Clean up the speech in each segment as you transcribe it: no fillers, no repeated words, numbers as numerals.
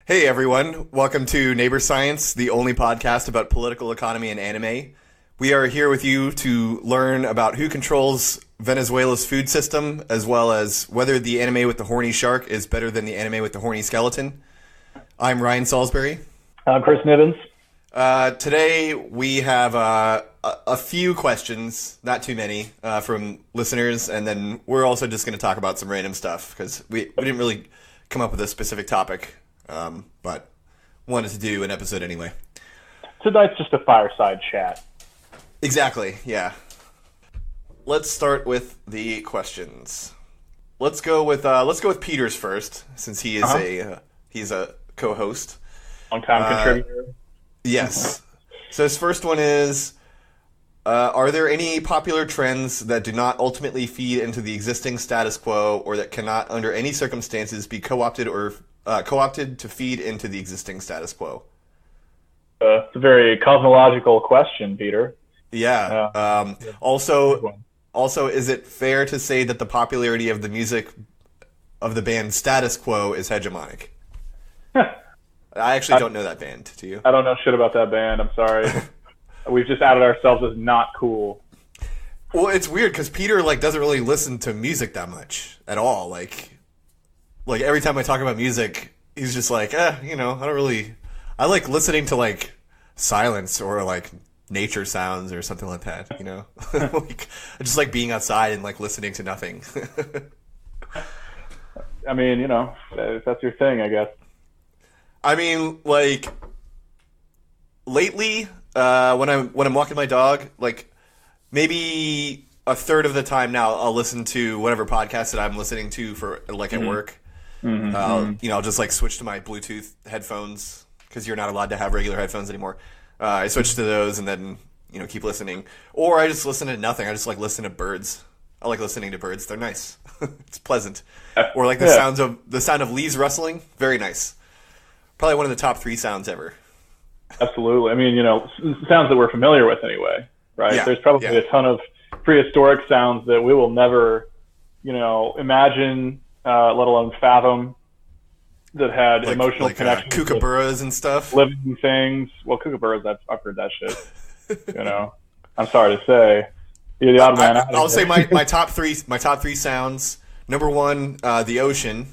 Hey everyone, welcome to Neighbor Science, the only podcast about political economy and anime. We are here with you to learn about who controls Venezuela's food system, as well as whether the anime with the horny shark is better than the anime with the horny skeleton. I'm Ryan Salisbury. I'm Chris Nivens. Today we have a few questions, not too many, from listeners, and then we're also just going to talk about some random stuff, because we didn't really come up with a specific topic. But wanted to do an episode anyway. Tonight's just a fireside chat. Exactly, yeah. Let's start with the questions. Let's go with Peter's first, since he is he's a co-host. Long-time contributor. Yes. So his first one is, are there any popular trends that do not ultimately feed into the existing status quo, or that cannot under any circumstances be co-opted to feed into the existing status quo? It's a very cosmological question, Peter. Yeah. Also, is it fair to say that the popularity of the music of the band Status Quo is hegemonic? I actually don't know that band. Do you? I don't know shit about that band. I'm sorry. We've just outed ourselves as not cool. Well, it's weird because Peter doesn't really listen to music that much at all. Like every time I talk about music, he's just like, I don't really. I like listening to silence or nature sounds or something like that. I just like being outside and listening to nothing. I mean, if that's your thing, I guess. I mean, lately, when I'm walking my dog, maybe a third of the time now, I'll listen to whatever podcast that I'm listening to for at work. Mm-hmm. I'll just switch to my Bluetooth headphones because you're not allowed to have regular headphones anymore. I switch to those and then keep listening, or I just listen to nothing. I just listen to birds. I like listening to birds. They're nice. It's pleasant. Or the sound of leaves rustling. Very nice. Probably one of the top 3 sounds ever. Absolutely. I mean, sounds that we're familiar with anyway, right? Yeah. There's probably a ton of prehistoric sounds that we will never, imagine, let alone fathom, that had emotional connections. Kookaburras and stuff. Living things. Well, kookaburras, I've heard that shit. I'm sorry to say. You're the odd man out. I'll say my top three sounds. Number 1, the ocean.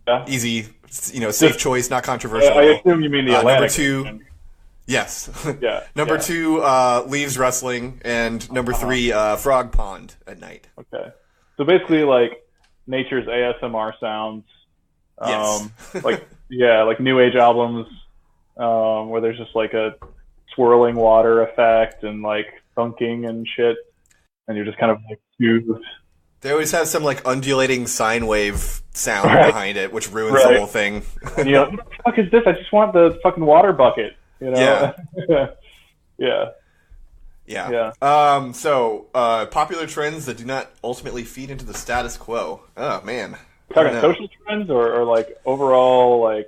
Yeah. Easy, safe choice, not controversial. I assume you mean the Atlantic. Number 2, yes. Yeah. Number 2, leaves rustling, and number 3, frog pond at night. Okay. So basically, nature's ASMR sounds. Yes. New age albums, where there's just a swirling water effect and thunking and shit, and you're just kind of soothed. They always have some undulating sine wave sound behind it, which ruins the whole thing. And what the fuck is this? I just want the fucking water bucket. Yeah. Yeah. So popular trends that do not ultimately feed into the status quo. Oh man. Talking social trends or overall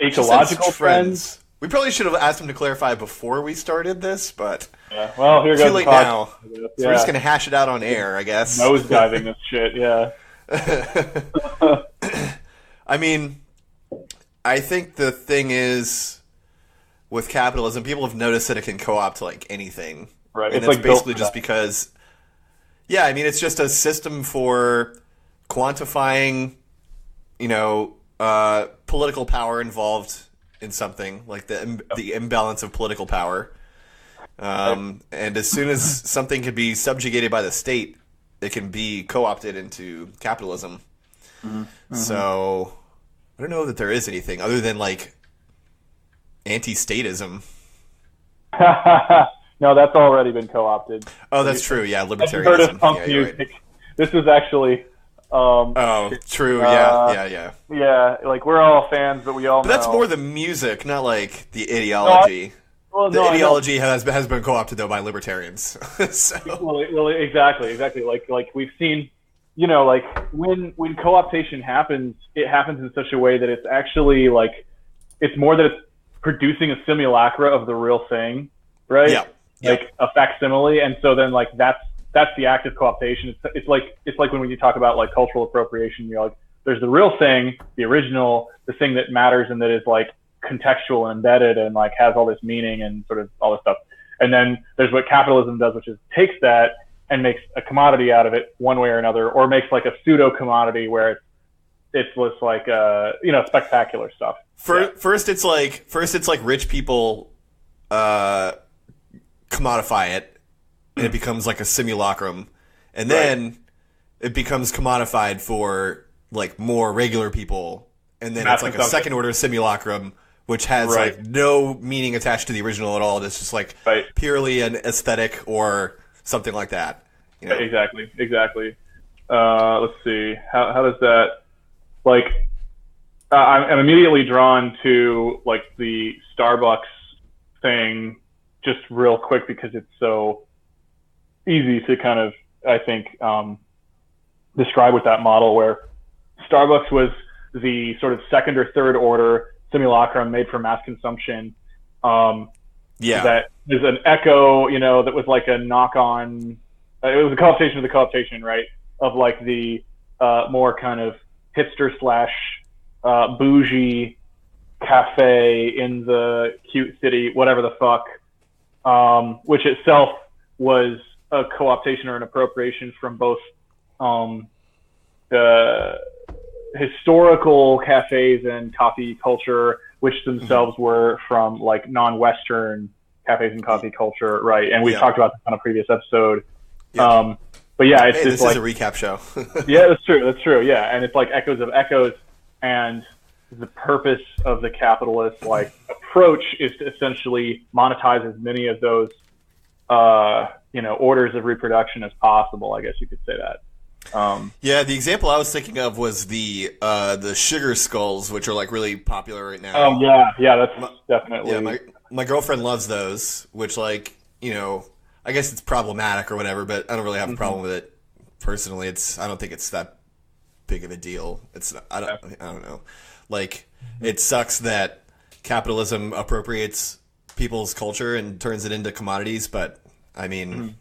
ecological trends. We probably should have asked him to clarify before we started this, but well, here goes too late now. Yeah. So we're just gonna hash it out on air, I guess. Nosediving this shit, yeah. I mean, I think the thing is with capitalism, people have noticed that it can co-opt anything, right? And it's basically just because, it's just a system for quantifying, political power involved in something, the imbalance of political power. And as soon as something can be subjugated by the state, it can be co-opted into capitalism. Mm-hmm. So I don't know that there is anything other than anti-statism. No, that's already been co-opted. Oh, that's true. Yeah, libertarianism. Heard of punk music. Right. This is actually. True. Yeah. Yeah, we're all fans, but we all. But that's more the music, not the ideology. The ideology has been co-opted though by libertarians. So. Well, exactly. We've seen, when co-optation happens, it happens in such a way that it's actually it's more that it's producing a simulacra of the real thing, right? Yeah. A facsimile, and so then that's the act of co-optation. It's like when you talk about cultural appropriation, you're there's the real thing, the original, the thing that matters and that is like contextual and embedded and like has all this meaning and sort of all this stuff. And then there's what capitalism does, which is takes that and makes a commodity out of it one way or another, or makes like a pseudo commodity where it's just like spectacular stuff. First it's like rich people commodify it and it becomes like a simulacrum, and then it becomes commodified for like more regular people, and then it's like a second order simulacrum which has like no meaning attached to the original at all. It's just like purely an aesthetic or something like that. You know? Exactly. Let's see. How does that, like, I'm immediately drawn to like the Starbucks thing just real quick because it's so easy to kind of, I think, describe with that model where Starbucks was the sort of second or third order simulacrum made for mass consumption. That is an echo, that was like a knock on, it was a co-optation of the co-optation, right? Of like the more kind of hipster / bougie cafe in the cute city, whatever the fuck, which itself was a co-optation or an appropriation from both historical cafes and coffee culture, which themselves were from like non-Western cafes and coffee culture, right? And we've talked about this on a previous episode. But yeah, it's just this like is a recap show. Yeah, that's true. Yeah, and it's like echoes of echoes, and the purpose of the capitalist like approach is to essentially monetize as many of those orders of reproduction as possible. I guess you could say that. The example I was thinking of was the sugar skulls, which are like really popular right now. Oh yeah, that's definitely. My girlfriend loves those, which like I guess it's problematic or whatever, but I don't really have a problem with it personally. I don't think it's that big of a deal. I don't know. Like it sucks that capitalism appropriates people's culture and turns it into commodities, but I mean.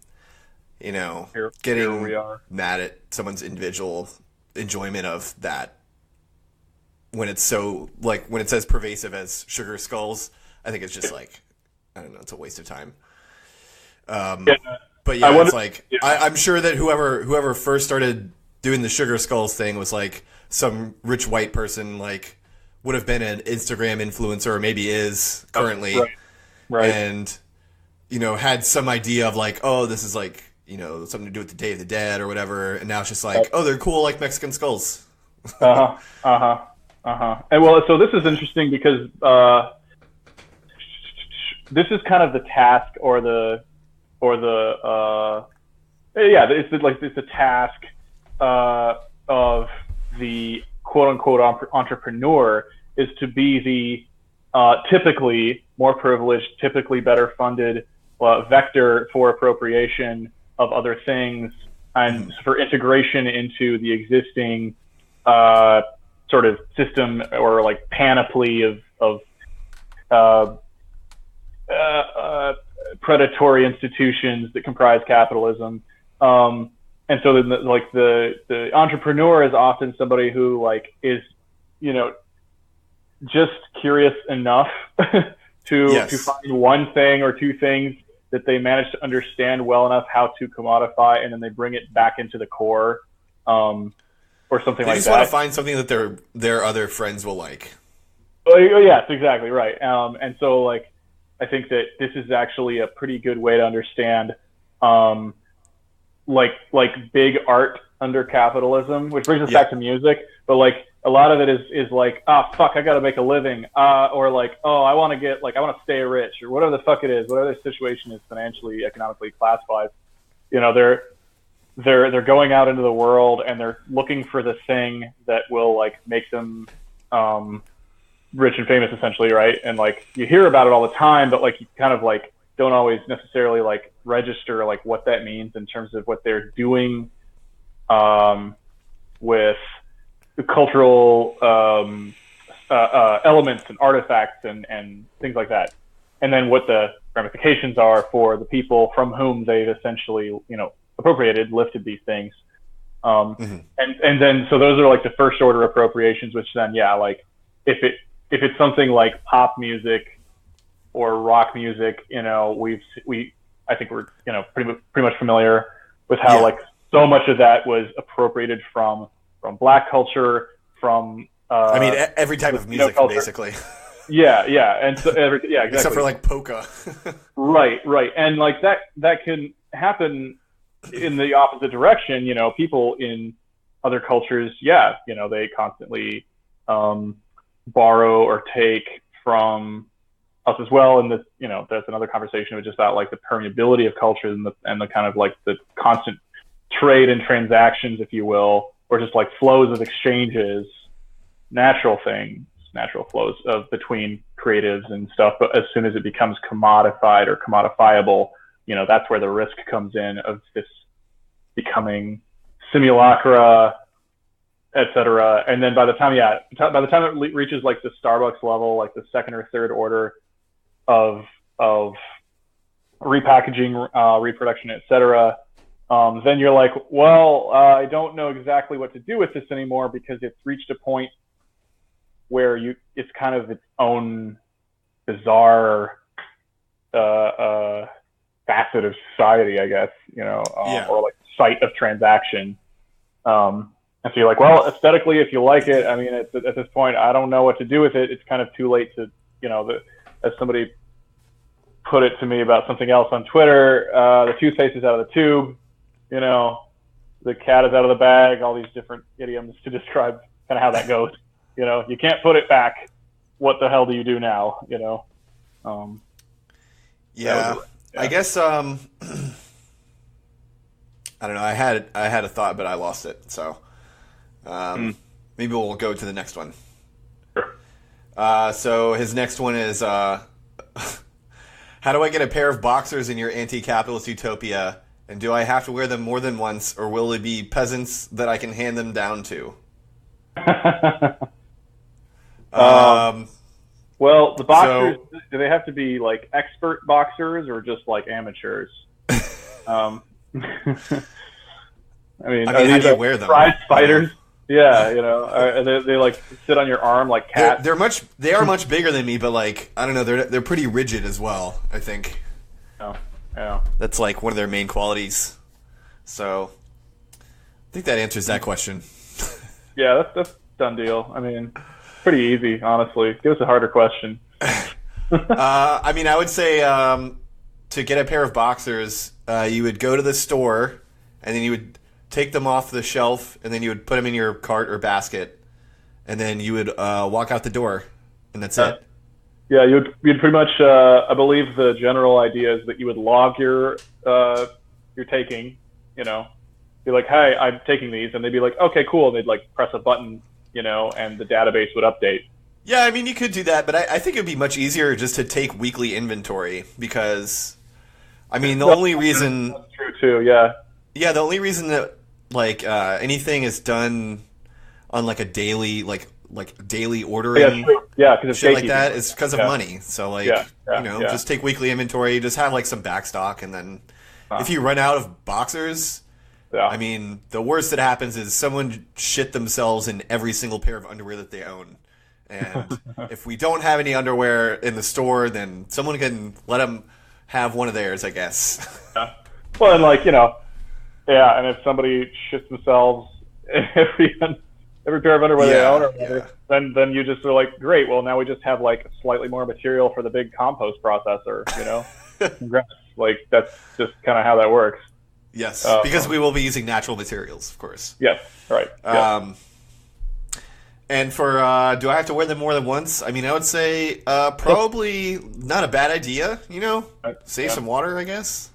Getting mad at someone's individual enjoyment of that when it's so like when it's as pervasive as sugar skulls, I think it's just like I don't know, it's a waste of time. But yeah, it's like I'm sure that whoever first started doing the sugar skulls thing was like some rich white person, like would have been an Instagram influencer or maybe is currently, right. And had some idea of like, oh, this is like. Something to do with the Day of the Dead or whatever, and now it's just like, oh, they're cool like Mexican skulls. And well, so this is interesting because this is kind of the task it's the task of the quote unquote entrepreneur is to be the typically more privileged, typically better funded vector for appropriation of other things and for integration into the existing sort of system or like panoply of predatory institutions that comprise capitalism. And so then the entrepreneur is often somebody who like is, just curious enough to find one thing or two things that they manage to understand well enough how to commodify, and then they bring it back into the core, or something like that. They just want to find something that their other friends will like. Oh, yes, exactly, right. And so, like, I think that this is actually a pretty good way to understand, like big art under capitalism, which brings us back to music. But like, a lot of it is like, fuck, I got to make a living, or like, I want to stay rich, or whatever the fuck it is, whatever the situation is financially, economically, class-wise. They're going out into the world and they're looking for the thing that will like make them rich and famous, essentially, right? And like you hear about it all the time, but like you kind of like don't always necessarily like register like what that means in terms of what they're doing with the cultural elements and artifacts and things like that, and then what the ramifications are for the people from whom they've essentially, appropriated, lifted these things. And then so those are like the first order appropriations, which then like if it's something like pop music or rock music, I think we're pretty much familiar with how like so much of that was appropriated from Black culture, from every type of music basically. Yeah, and so exactly. Except for like polka. Right, and like that can happen in the opposite direction. People in other cultures, they constantly borrow or take from us as well. And this, that's another conversation, which is about like the permeability of cultures and the kind of like the constant trade and transactions, if you will, or just like flows of exchanges, natural flows of between creatives and stuff. But as soon as it becomes commodified or commodifiable, that's where the risk comes in of this becoming simulacra, etc. And then by the time it reaches like the Starbucks level, like the second or third order of repackaging, reproduction, etc., then you're like, well, I don't know exactly what to do with this anymore, because it's reached a point where it's kind of its own bizarre facet of society, I guess, or like site of transaction. And so you're like, well, aesthetically, if you like it, I mean, at this point, I don't know what to do with it. It's kind of too late to, as somebody put it to me about something else on Twitter, the toothpaste is out of the tube, the cat is out of the bag, all these different idioms to describe kind of how that goes. You can't put it back. What the hell do you do now? I guess I don't know. I had a thought, but I lost it. So maybe we'll go to the next one. Sure. So his next one is how do I get a pair of boxers in your anti-capitalist utopia? And do I have to wear them more than once, or will it be peasants that I can hand them down to? Well, the boxers, do they have to be like expert boxers or just like amateurs? I mean, how do you wear them? Prize fighters? Yeah, they like sit on your arm like cats. They are much bigger than me, but like, I don't know, they're pretty rigid as well, I think. Oh, yeah. That's like one of their main qualities. So I think that answers that question. Yeah, that's done deal. I mean, pretty easy, honestly. Give us a harder question. I mean, I would say to get a pair of boxers, you would go to the store, and then you would take them off the shelf, and then you would put them in your cart or basket, and then you would walk out the door, and that's it. Yeah, you'd pretty much. I believe the general idea is that you would log your taking. Be like, hey, I'm taking these, and they'd be like, okay, cool, and they'd like press a button, and the database would update. Yeah, I mean, you could do that, but I think it would be much easier just to take weekly inventory, because, I mean, the only reason... That's true, too, yeah. Yeah, the only reason that, like, anything is done on, like, a daily, like daily ordering, because shit like that, is because of money. So, like, just take weekly inventory, just have, like, some back stock, and then if you run out of boxers... Yeah. I mean, the worst that happens is someone shit themselves in every single pair of underwear that they own. And if we don't have any underwear in the store, then someone can let them have one of theirs, I guess. Yeah. Well, and like, and if somebody shits themselves in every pair of underwear they own, or whatever, then you just are like, great, well, now we just have like slightly more material for the big compost processor, Congrats. Like, that's just kind of how that works. Yes, because we will be using natural materials, of course. Yes, right. And for, do I have to wear them more than once? I mean, I would say probably not a bad idea, Save some water, I guess.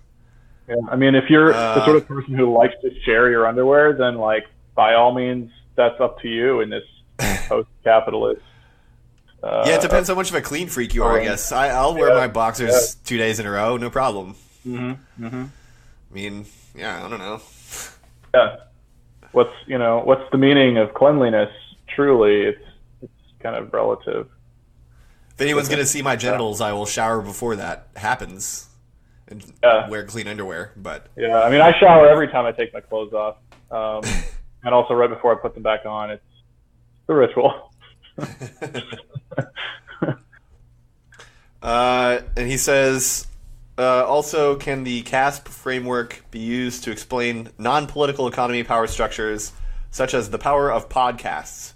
Yeah, I mean, if you're the sort of person who likes to share your underwear, then, like, by all means, that's up to you in this post-capitalist. It depends how much of a clean freak you are, I guess. I'll wear my boxers 2 days in a row, no problem. Mm-hmm, mm-hmm. I mean... Yeah, I don't know. Yeah, what's the meaning of cleanliness? Truly, it's kind of relative. If anyone's going to see my genitals, I will shower before that happens and wear clean underwear. But yeah, I mean, I shower every time I take my clothes off. And also right before I put them back on, it's the ritual. And he says, also, can the CASP framework be used to explain non-political economy power structures, such as the power of podcasts?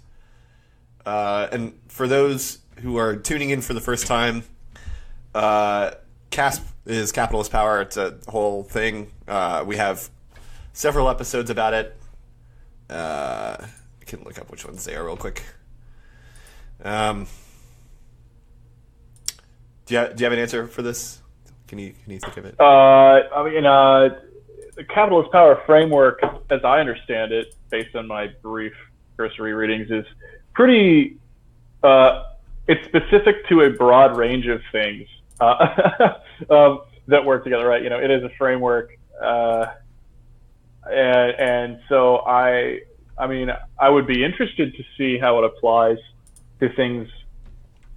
And for those who are tuning in for the first time, CASP is capitalist power. It's a whole thing. We have several episodes about it. I can look up which ones they are real quick. Do you have an answer for this? Can you think of it? The capitalist power framework, as I understand it, based on my brief cursory readings, is pretty. It's specific to a broad range of things that work together, right? It is a framework, and so I would be interested to see how it applies to things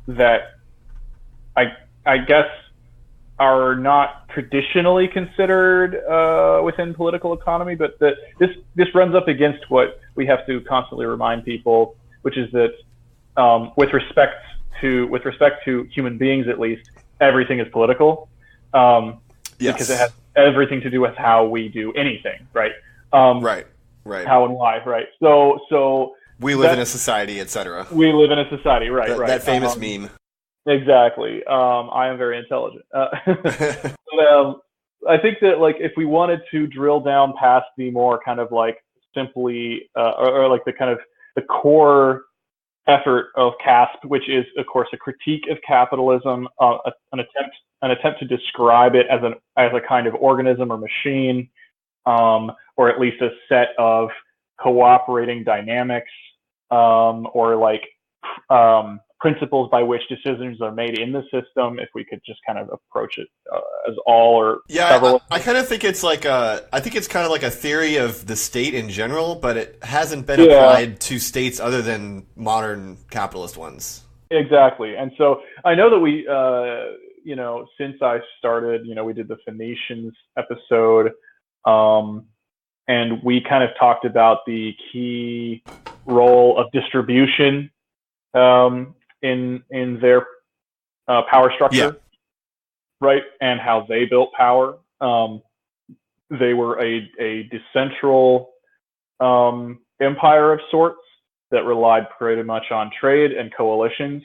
that I guess are not traditionally considered within political economy, but that this runs up against what we have to constantly remind people, which is that with respect to human beings, at least, everything is political, Yes. because it has everything to do with how we do anything, right? Right. How and why, right? So we live in a society, etc. We live in a society, right? That famous meme. Exactly. I am very intelligent. But, I think that, like, if we wanted to drill down past the more kind of like simply or like the kind of the core effort of CASP, which is of course a critique of capitalism, an attempt to describe it as a kind of organism or machine, or at least a set of cooperating dynamics, or like principles by which decisions are made in the system, if we could just kind of approach it as all or several. I kind of think it's like I think it's kind of like a theory of the state in general, but it hasn't been applied to states other than modern capitalist ones. Exactly. And so I know that we, since I started, we did the Phoenicians episode, and we kind of talked about the key role of distribution in their power structure, right? And how they built power. They were a decentral empire of sorts that relied pretty much on trade and coalitions.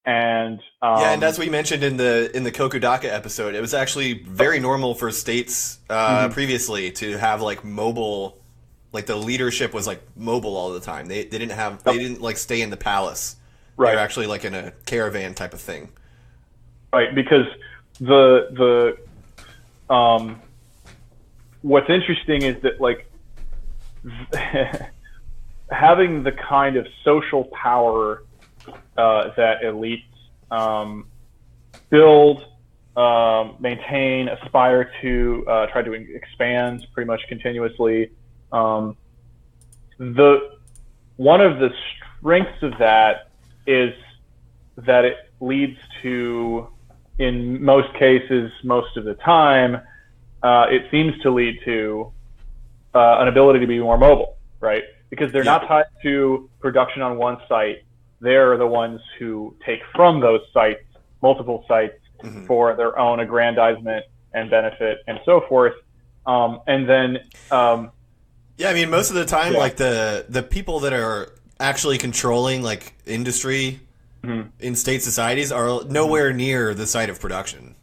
And and as we mentioned in the Kokudaka episode, it was actually very normal for states previously to have like mobile, like the leadership was like mobile all the time. They didn't like stay in the palace. Right. They're actually like in a caravan type of thing. Right, because the what's interesting is that, like, having the kind of social power that elites build, maintain, aspire to, try to expand pretty much continuously. One of the strengths of that is that it leads to, in most cases, most of the time, it seems to lead to an ability to be more mobile, right? Because they're not tied to production on one site. They're the ones who take from those sites, multiple sites, for their own aggrandizement and benefit and so forth. And then... most of the time, like the people that are actually controlling like industry in state societies are nowhere near the site of production.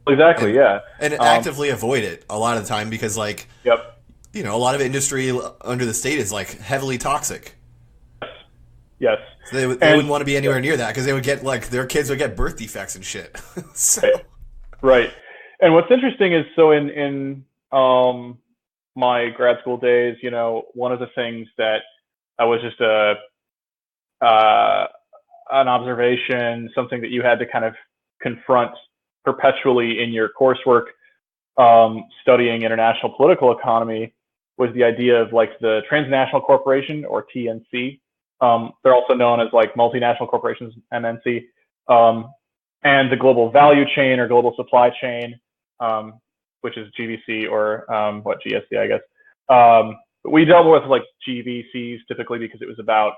Exactly, and actively avoid it a lot of the time because, like, a lot of industry under the state is like heavily toxic. Yes. So they wouldn't want to be anywhere near that because they would get, like, their kids would get birth defects and shit. Right. And what's interesting is, so in my grad school days, one of the things that I was just an observation, something that you had to kind of confront perpetually in your coursework, studying international political economy, was the idea of, like, the transnational corporation, or TNC. They're also known as, like, multinational corporations, MNC, and the global value chain or global supply chain, which is GVC or GSC, I guess. we dealt with like GVCs typically because it was about,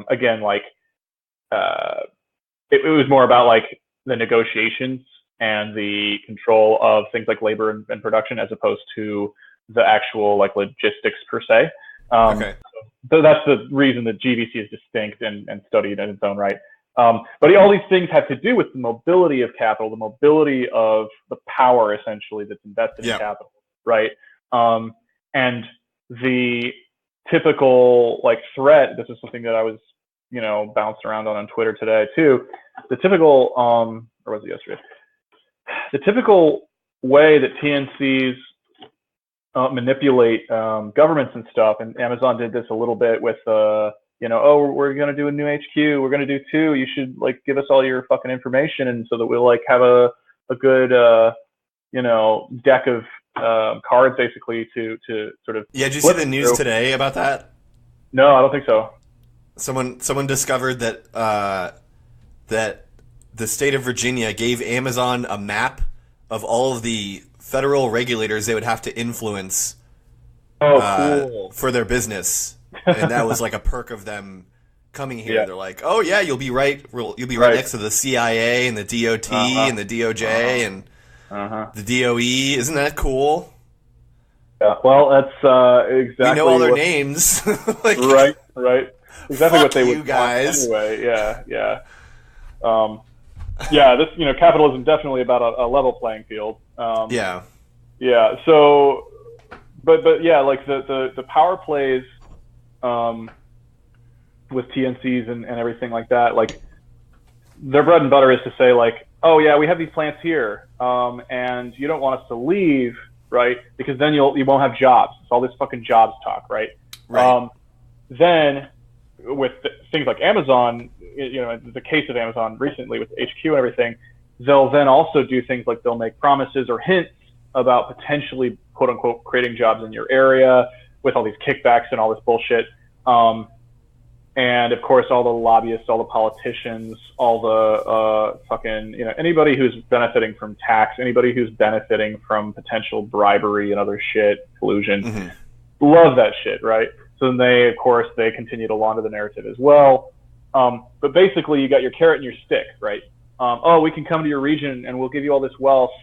again, like it was more about like the negotiations and the control of things like labor and production as opposed to the actual like logistics per se. Okay. So that's the reason that GVC is distinct and studied in its own right. But all these things have to do with the mobility of capital, the mobility of the power essentially that's invested in capital, right? And the typical like threat, this is something that I was, bounced around on Twitter today too. The typical, or was it yesterday? The typical way that TNCs manipulate governments and stuff, and Amazon did this a little bit with, oh, we're going to do a new HQ. We're going to do 2. You should like give us all your fucking information, and so that we'll like have a good, deck of cards basically to sort of. Yeah, did you see the news today about that? No, I don't think so. Someone discovered that that the state of Virginia gave Amazon a map of all of the federal regulators they would have to influence cool. for their business, and that was like a perk of them coming here. Yeah. They're like, oh yeah, you'll be right next to the CIA and the DOT and the DOJ and the DOE. Isn't that cool? Yeah, well, that's exactly. We know all their names. Like, right. Exactly what they would guys. Want anyway. Yeah. This capitalism definitely about a level playing field. Yeah. So, but yeah, like the power plays with TNCs and everything like that. Like their bread and butter is to say like, oh yeah, we have these plants here, and you don't want us to leave, right? Because then you won't have jobs. It's all this fucking jobs talk, right? Right. Then with things like Amazon, the case of Amazon recently with HQ and everything, they'll then also do things like they'll make promises or hints about potentially, quote unquote, creating jobs in your area with all these kickbacks and all this bullshit. And of course, all the lobbyists, all the politicians, all the fucking, anybody who's benefiting from tax, anybody who's benefiting from potential bribery and other shit, collusion, love that shit, right? So then they continue to launder the narrative as well. But basically, you got your carrot and your stick, right? We can come to your region and we'll give you all this wealth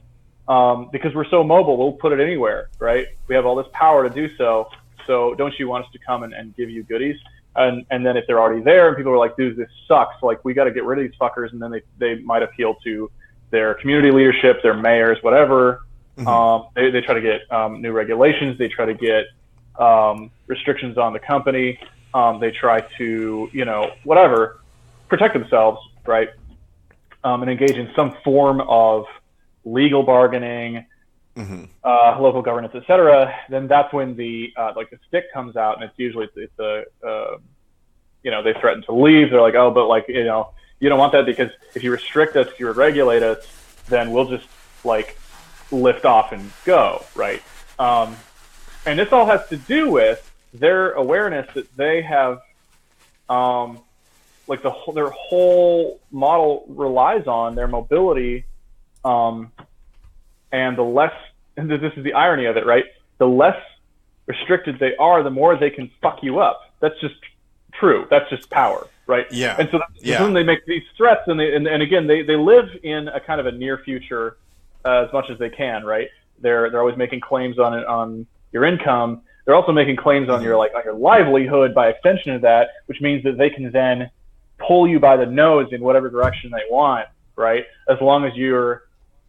because we're so mobile. We'll put it anywhere, right? We have all this power to do so. So don't you want us to come and give you goodies? And then if they're already there and people are like, dude, this sucks. Like, we got to get rid of these fuckers. And then they might appeal to their community leadership, their mayors, whatever. They try to get new regulations. They try to get restrictions on the company. They try to, whatever, protect themselves, right? And engage in some form of legal bargaining, local governance, etc. Then that's when the stick comes out, and it's usually they threaten to leave. They're like, oh, but you don't want that because if you restrict us, if you regulate us, then we'll just like lift off and go, right? And this all has to do with their awareness that they have, their whole model relies on their mobility, and the less, and this is the irony of it, right? The less restricted they are, the more they can fuck you up. That's just true. That's just power, right? Yeah. And so then they make these threats, and again, they live in a kind of a near future as much as they can, right? They're always making claims on your income. They're also making claims on your livelihood by extension of that, which means that they can then pull you by the nose in whatever direction they want, right? As long as you're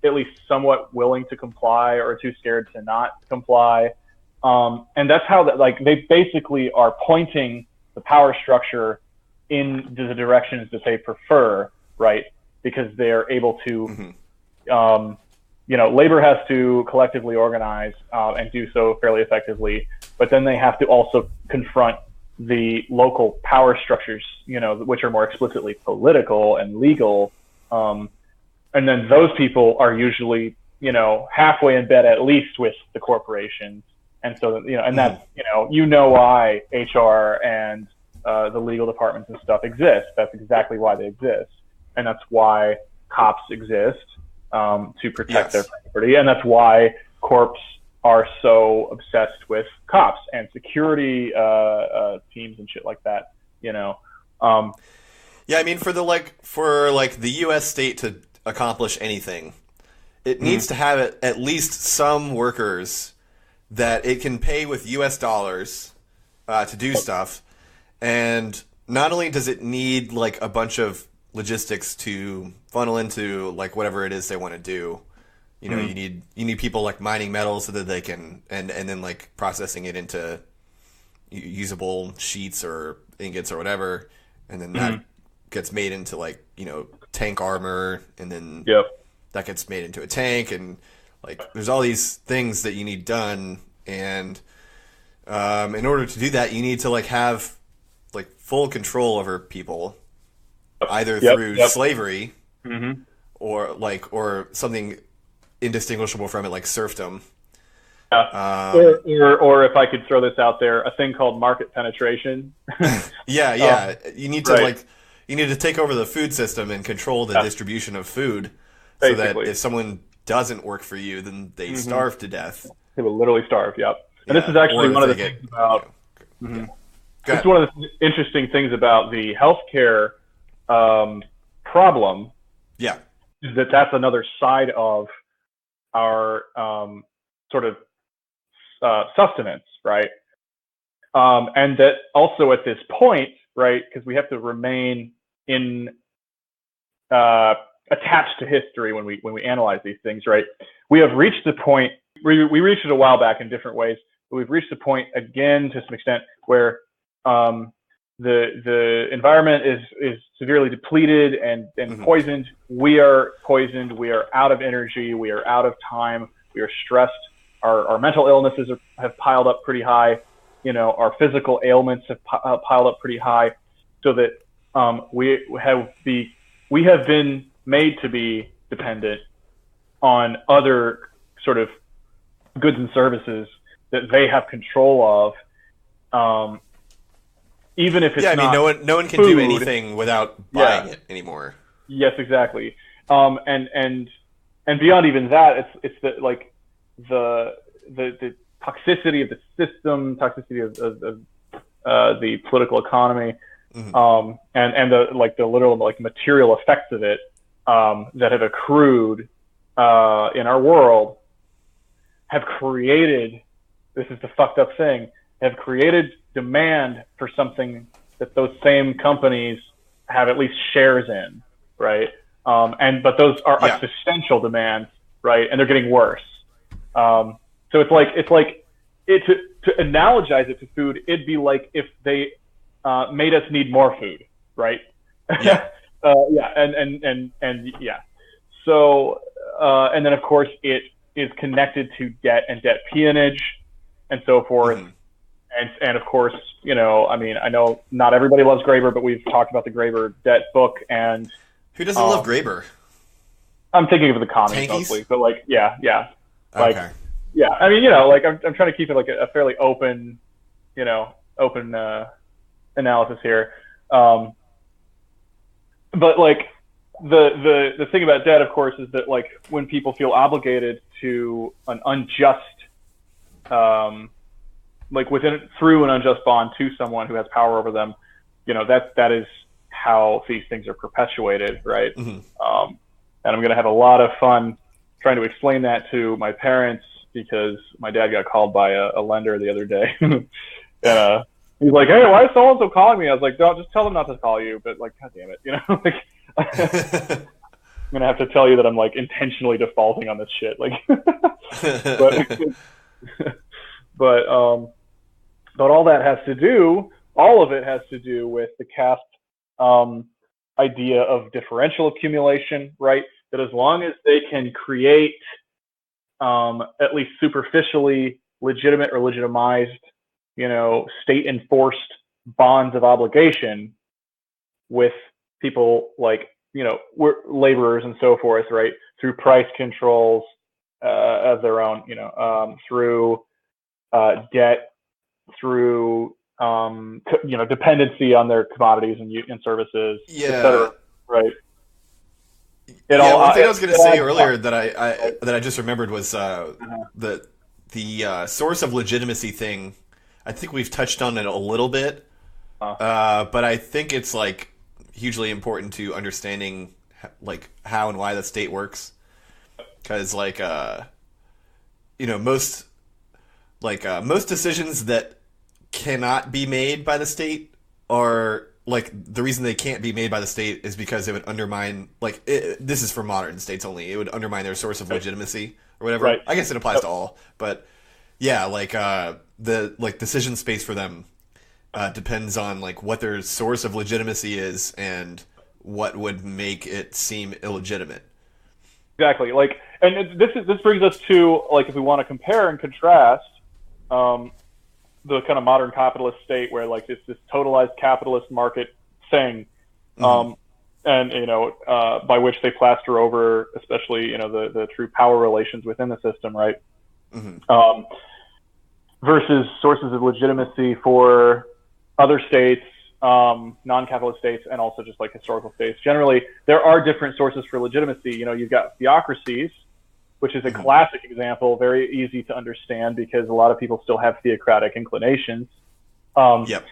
at least somewhat willing to comply or too scared to not comply. And that's how they basically are pointing the power structure into the directions that they prefer, right? Because they're able to, labor has to collectively organize and do so fairly effectively, but then they have to also confront the local power structures, which are more explicitly political and legal. And then those people are usually, halfway in bed at least with the corporations. And so, and that's, why HR and the legal departments and stuff exist. That's exactly why they exist. And that's why cops exist, to protect their property. And that's why corps are so obsessed with cops and security teams and shit like that. Yeah, I mean, for the U.S. state to accomplish anything, it needs to have at least some workers that it can pay with U.S. dollars to do stuff, and not only does it need like a bunch of logistics to funnel into like whatever it is they want to do. You know, you need people like mining metal so that they can and then like processing it into usable sheets or ingots or whatever, and then that gets made into like, you know, tank armor, and then that gets made into a tank, and like there's all these things that you need done, and in order to do that you need to like have like full control over people, either through slavery or something indistinguishable from it, like serfdom. Or if I could throw this out there, a thing called market penetration. You need to you need to take over the food system and control the distribution of food, so that if someone doesn't work for you, then they starve to death. They will literally starve. And this is actually one of the things about. This is one of the interesting things about the healthcare problem. Yeah, is that's another side of our sort of sustenance, right? And that also at this point, right, because we have to remain in attached to history when we analyze these things, right? We have reached the point. We reached it a while back in different ways, but we've reached the point again to some extent where the environment is severely depleted and poisoned. We are poisoned. We are out of energy. We are out of time. We are stressed. Our mental illnesses have piled up pretty high. You know, our physical ailments have piled up pretty high, so that we have been made to be dependent on other sort of goods and services that they have control of. Even if it's no one can do anything without buying it anymore. Yes, exactly. And beyond even that, it's the toxicity of the system, toxicity of the political economy, and the literal material effects of it that have accrued in our world have created. This is the fucked up thing. Have created demand for something that those same companies have at least shares in, right? But those are existential demands, right? And they're getting worse. So it's like to analogize it to food, it'd be like if they made us need more food, right? Yeah. So and then of course it is connected to debt and debt peonage and so forth. And of course, you know, I mean, I know not everybody loves Graeber, but we've talked about the Graeber debt book. And who doesn't love Graeber? I'm thinking of the comics mostly, but Okay. Yeah, I mean, you know, like I'm trying to keep it like a fairly open analysis here. But like the thing about debt, of course, is that like when people feel obligated to an unjust, through an unjust bond to someone who has power over them, you know, that is how these things are perpetuated, right? And I'm going to have a lot of fun trying to explain that to my parents, because my dad got called by a lender the other day. And he's like, "Hey, why is so-and-so calling me?" I was like, "Don't, just tell them not to call you." But like, God damn it, you know, like I'm going to have to tell you that I'm like intentionally defaulting on this shit. Like, but all that has to do, all of it has to do with the caste idea of differential accumulation, right? That as long as they can create at least superficially legitimate or legitimized, you know, state enforced bonds of obligation with people like, you know, laborers and so forth, right? Through price controls of their own, you know, through debt, through you know, dependency on their commodities and services, et cetera, right? One thing I was going to say earlier that I just remembered was that the source of legitimacy thing, I think we've touched on it a little bit, but I think it's like hugely important to understanding like how and why the state works, because like most decisions that cannot be made by the state are like the reason they can't be made by the state is because it would undermine this is for modern states only. It would undermine their source of legitimacy or whatever. Right. I guess it applies to all, but yeah, the decision space for them depends on like what their source of legitimacy is and what would make it seem illegitimate. Exactly. And this brings us to like if we want to compare and contrast the kind of modern capitalist state where like this totalized capitalist market thing, and by which they plaster over, especially the true power relations within the system, right? Mm-hmm. Versus sources of legitimacy for other states, non-capitalist states, and also just like historical states. Generally, there are different sources for legitimacy. You've got theocracies, which is a classic example, very easy to understand because a lot of people still have theocratic inclinations. Yep.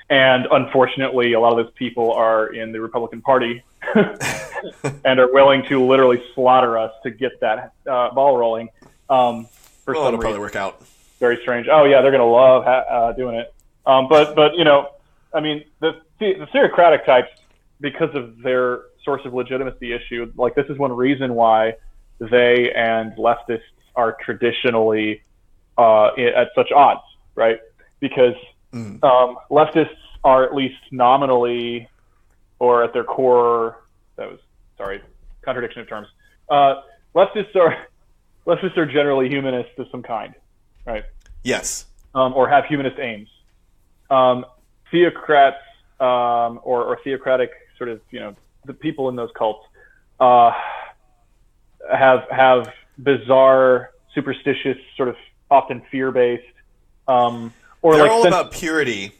And unfortunately, a lot of those people are in the Republican Party and are willing to literally slaughter us to get that ball rolling. For some it'll reason. probably work out. Very strange. Oh yeah, they're going to love doing it. But I mean, the theocratic types, because of their source of legitimacy issue, like this is one reason why they and leftists are traditionally at such odds, right? Because leftists are at least nominally, or at their core, contradiction of terms. Leftists are generally humanists of some kind, right? Yes. Or have humanist aims. Theocrats or theocratic sort of, the people in those cults have bizarre, superstitious, sort of often fear-based, or they're like all about purity.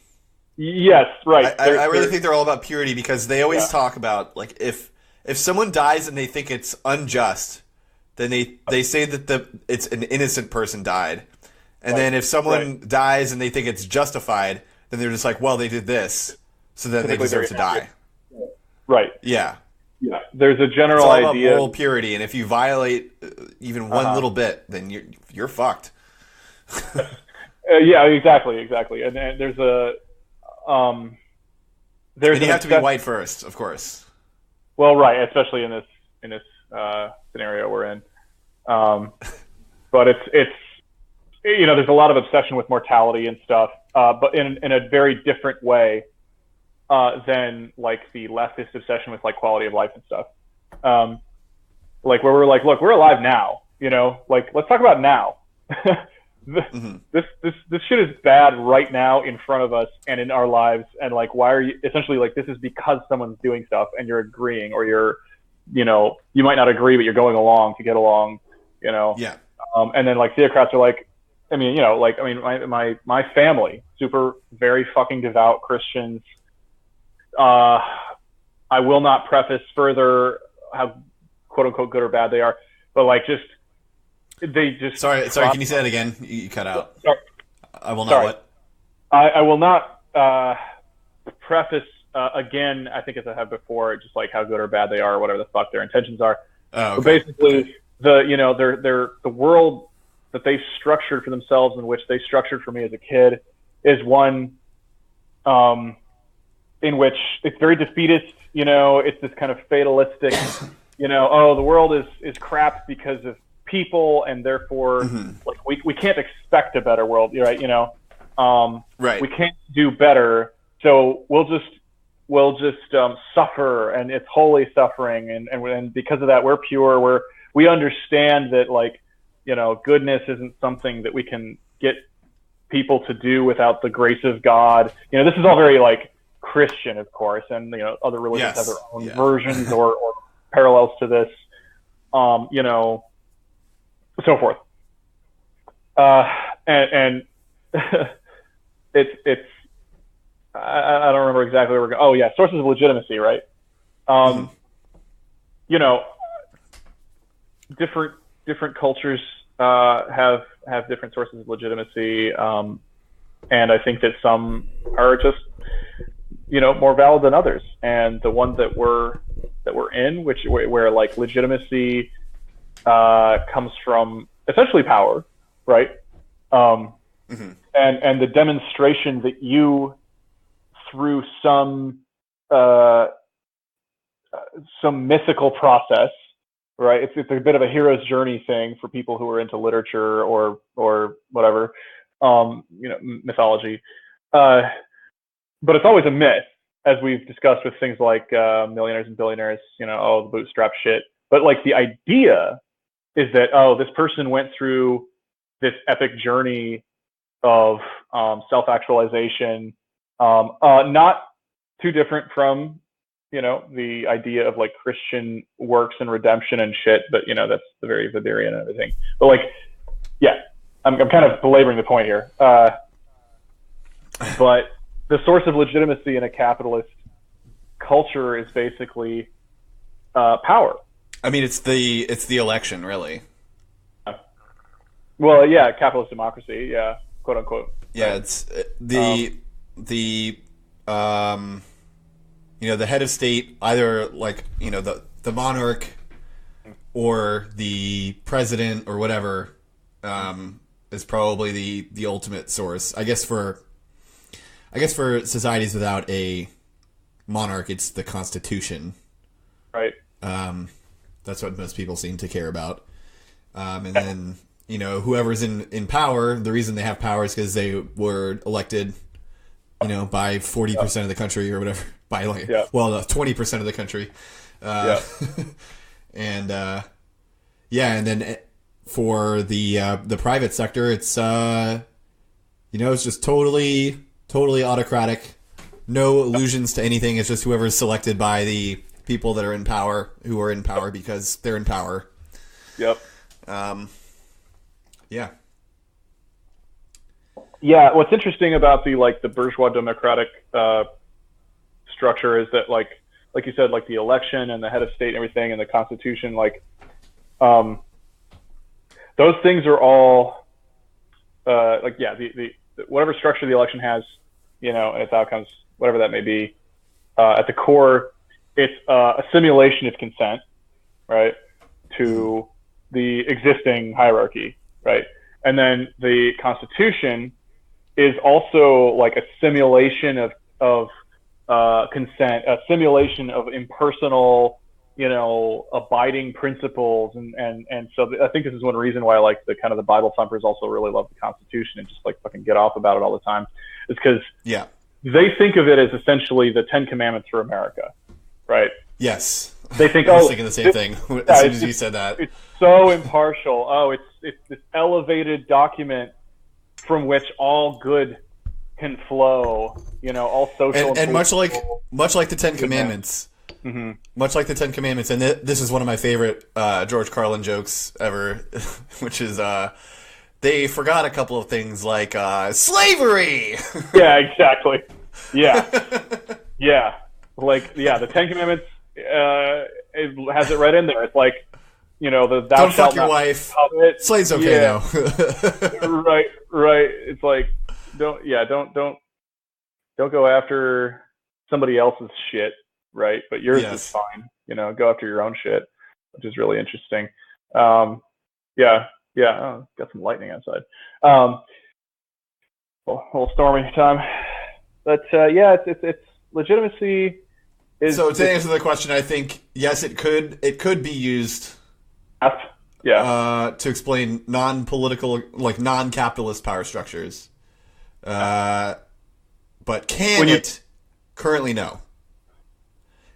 Yes, right. I really think they're all about purity because they always talk about like if someone dies and they think it's unjust, then they say that it's an innocent person died, and then if someone dies and they think it's justified, then they're just like, well, they did this, so then they deserve to die. Right. Yeah. Yeah. There's a general it's all idea about moral purity, and if you violate even one little bit, then you're fucked. Yeah, exactly. And there's a and you have to be white first, of course. Well, right, especially in this scenario we're in. But it's there's a lot of obsession with mortality and stuff, but in a very different way than like the leftist obsession with like quality of life and stuff. Like where we're like, look, we're alive now, like let's talk about now. This shit is bad right now in front of us and in our lives, and like why are you essentially like this is because someone's doing stuff and you're agreeing, or you're you might not agree but you're going along to get along, Yeah. And then like theocrats are like, my family, super very fucking devout Christians. I will not preface further how quote unquote good or bad they are, but like sorry, can you say that again? You cut out. Sorry. I will not what? I will not preface again, I think as I have before, just like how good or bad they are or whatever the fuck their intentions are. Oh, okay. But basically the world that they've structured for themselves, in which they structured for me as a kid, is one in which it's very defeatist, it's this kind of fatalistic, the world is crap because of people, and therefore like we can't expect a better world, right? Right. We can't do better, so we'll just suffer, and it's holy suffering, and because of that we're pure, we understand that like goodness isn't something that we can get people to do without the grace of God. This is all very like Christian, of course, and other religions have their own versions or parallels to this, so forth. And it's I don't remember exactly where we're going. Oh yeah, sources of legitimacy, right? Different cultures have different sources of legitimacy, and I think that some are just more valid than others. And the one that we're in, where like legitimacy comes from essentially power, right? And the demonstration that you, through some mythical process, right? It's a bit of a hero's journey thing for people who are into literature or whatever, mythology. But it's always a myth, as we've discussed with things like millionaires and billionaires, the bootstrap shit. But like the idea is that, this person went through this epic journey of self-actualization, not too different from, the idea of like Christian works and redemption and shit, but that's the very Weberian and everything. But like, yeah, I'm kind of belaboring the point here. But the source of legitimacy in a capitalist culture is basically power. I mean, it's the election, really. Well, yeah, capitalist democracy, yeah, quote unquote. Yeah, it's the head of state, either like the monarch or the president or whatever, is probably the ultimate source. I guess for societies without a monarch, it's the Constitution. Right. That's what most people seem to care about. And then, whoever's in power, the reason they have power is because they were elected, by 40% of the country or whatever. By 20% of the country. And and then for the private sector, it's it's just totally autocratic. No illusions to anything. It's just whoever's selected by the people that are in power, who are in power because they're in power. Yep. Yeah. Yeah. What's interesting about the bourgeois democratic structure is that like you said, like the election and the head of state and everything and the Constitution, those things are all the whatever structure the election has, and its outcomes, whatever that may be, at the core, it's a simulation of consent, right, to the existing hierarchy, right? And then the Constitution is also like a simulation of consent, a simulation of impersonal, abiding principles, and so I think this is one reason why like the kind of the Bible thumpers also really love the Constitution and just like fucking get off about it all the time, is because they think of it as essentially the 10 Commandments for America, right? Yes. They think, I was thinking the same thing as soon as you said that. It's so impartial. It's this elevated document from which all good can flow. All social and much like the 10 Commandments. Mm-hmm. Much like the 10 Commandments, and this is one of my favorite George Carlin jokes ever, which is they forgot a couple of things like slavery. Yeah, exactly. Yeah, yeah. The 10 Commandments. It has it right in there. It's like, the thou don't shalt fuck your not wife. covet. Slave's okay though. Right. It's like don't go after somebody else's shit, right? But yours is fine. Go after your own shit, which is really interesting. Yeah. Oh, got some lightning outside. A little stormy time, but it's legitimacy. So to answer the question, I think yes, it could be used. To explain non-political, like non-capitalist power structures. But can it? Currently, no.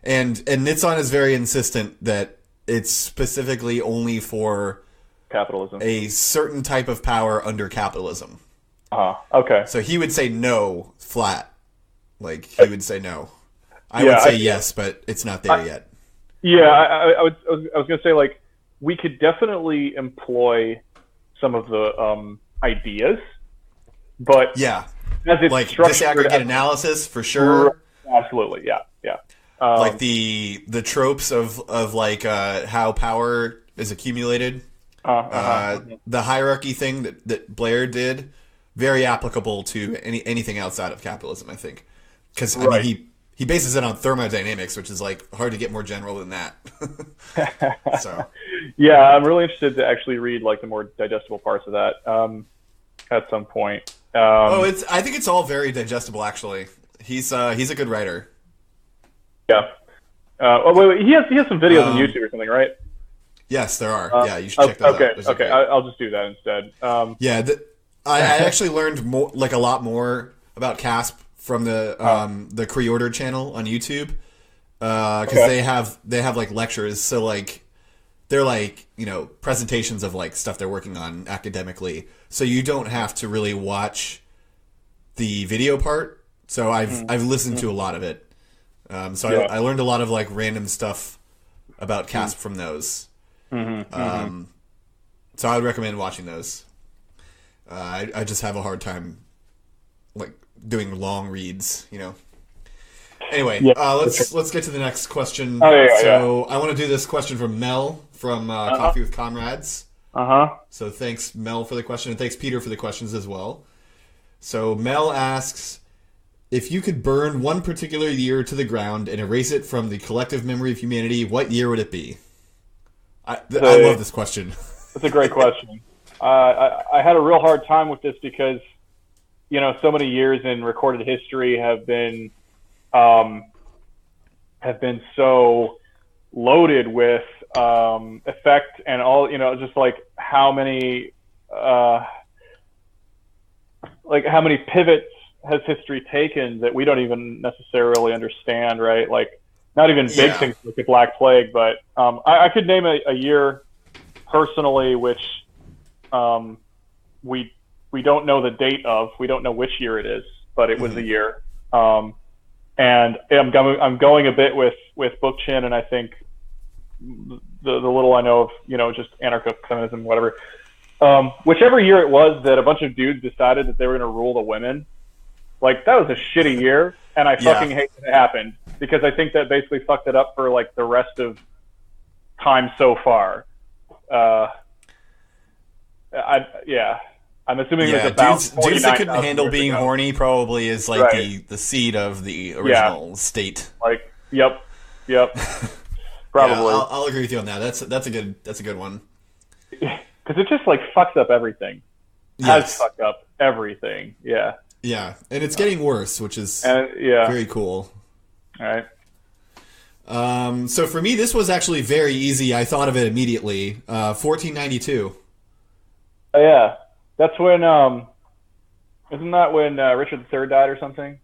And Nitsan is very insistent that it's specifically only for capitalism, a certain type of power under capitalism. Okay. So he would say no, flat. Like he would say no. I would say yes, but it's not there yet. Yeah, I was going to say, like, we could definitely employ some of the ideas, but as it's like disaggregate analysis for sure. Absolutely, yeah. Like the tropes of like how power is accumulated. The hierarchy thing that Blair did, very applicable to anything outside of capitalism, I think. Because, I mean, he bases it on thermodynamics, which is, like, hard to get more general than that. So. Yeah, I'm really interested to actually read, like, the more digestible parts of that at some point. I think it's all very digestible, actually. He's a good writer. Yeah. Wait, he has some videos on YouTube or something, right? Yes, there are. Yeah, you should check those out. Okay. I'll just do that instead. I actually learned more, like a lot more about CASP from the Pre-Order channel on YouTube, because they have like lectures. So like they're like, you know, presentations of like stuff they're working on academically. So you don't have to really watch the video part. So I've listened to a lot of it. I learned a lot of like random stuff about CASP from those. So I would recommend watching those. I just have a hard time like doing long reads, you know. Anyway, let's get to the next question. I want to do this question from Mel from Coffee with Comrades. So thanks, Mel, for the question, and thanks, Peter, for the questions as well. So Mel asks, if you could burn one particular year to the ground and erase it from the collective memory of humanity, what year would it be? I love this question. That's a great question. I had a real hard time with this because, you know, so many years in recorded history have been so loaded with effect and all, you know, just like how many pivots has history taken that we don't even necessarily understand, right? Like, not even big things like the Black Plague, but I could name a year personally which we don't know the date of. We don't know which year it is, but it was a year. And I'm going a bit with Book Chin, and I think the little I know of, you know, just anarcho-feminism, whatever. Whichever year it was that a bunch of dudes decided that they were going to rule the women, like, that was a shitty year, and I fucking hate that it happened, because I think that basically fucked it up for, like, the rest of time so far. I'm assuming it was about dudes that couldn't handle being horny probably is, like, the seed of the original state. Like, yep. Probably. I'll agree with you on that. That's a good one. Because it just, like, fucks up everything. Has fucked up everything. Yeah. Yeah, and it's getting worse, which is very cool. All right. So for me, this was actually very easy. I thought of it immediately. 1492. Oh, yeah. That's when, isn't that when Richard III died or something?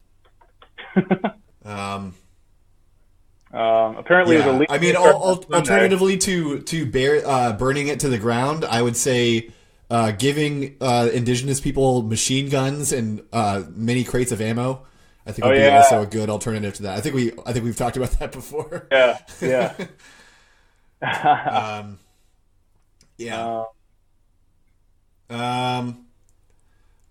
Apparently it was a I mean, alternatively to burning it to the ground, I would say giving indigenous people machine guns and many crates of ammo, I think would be also a good alternative to that. I think we've talked about that before. Yeah.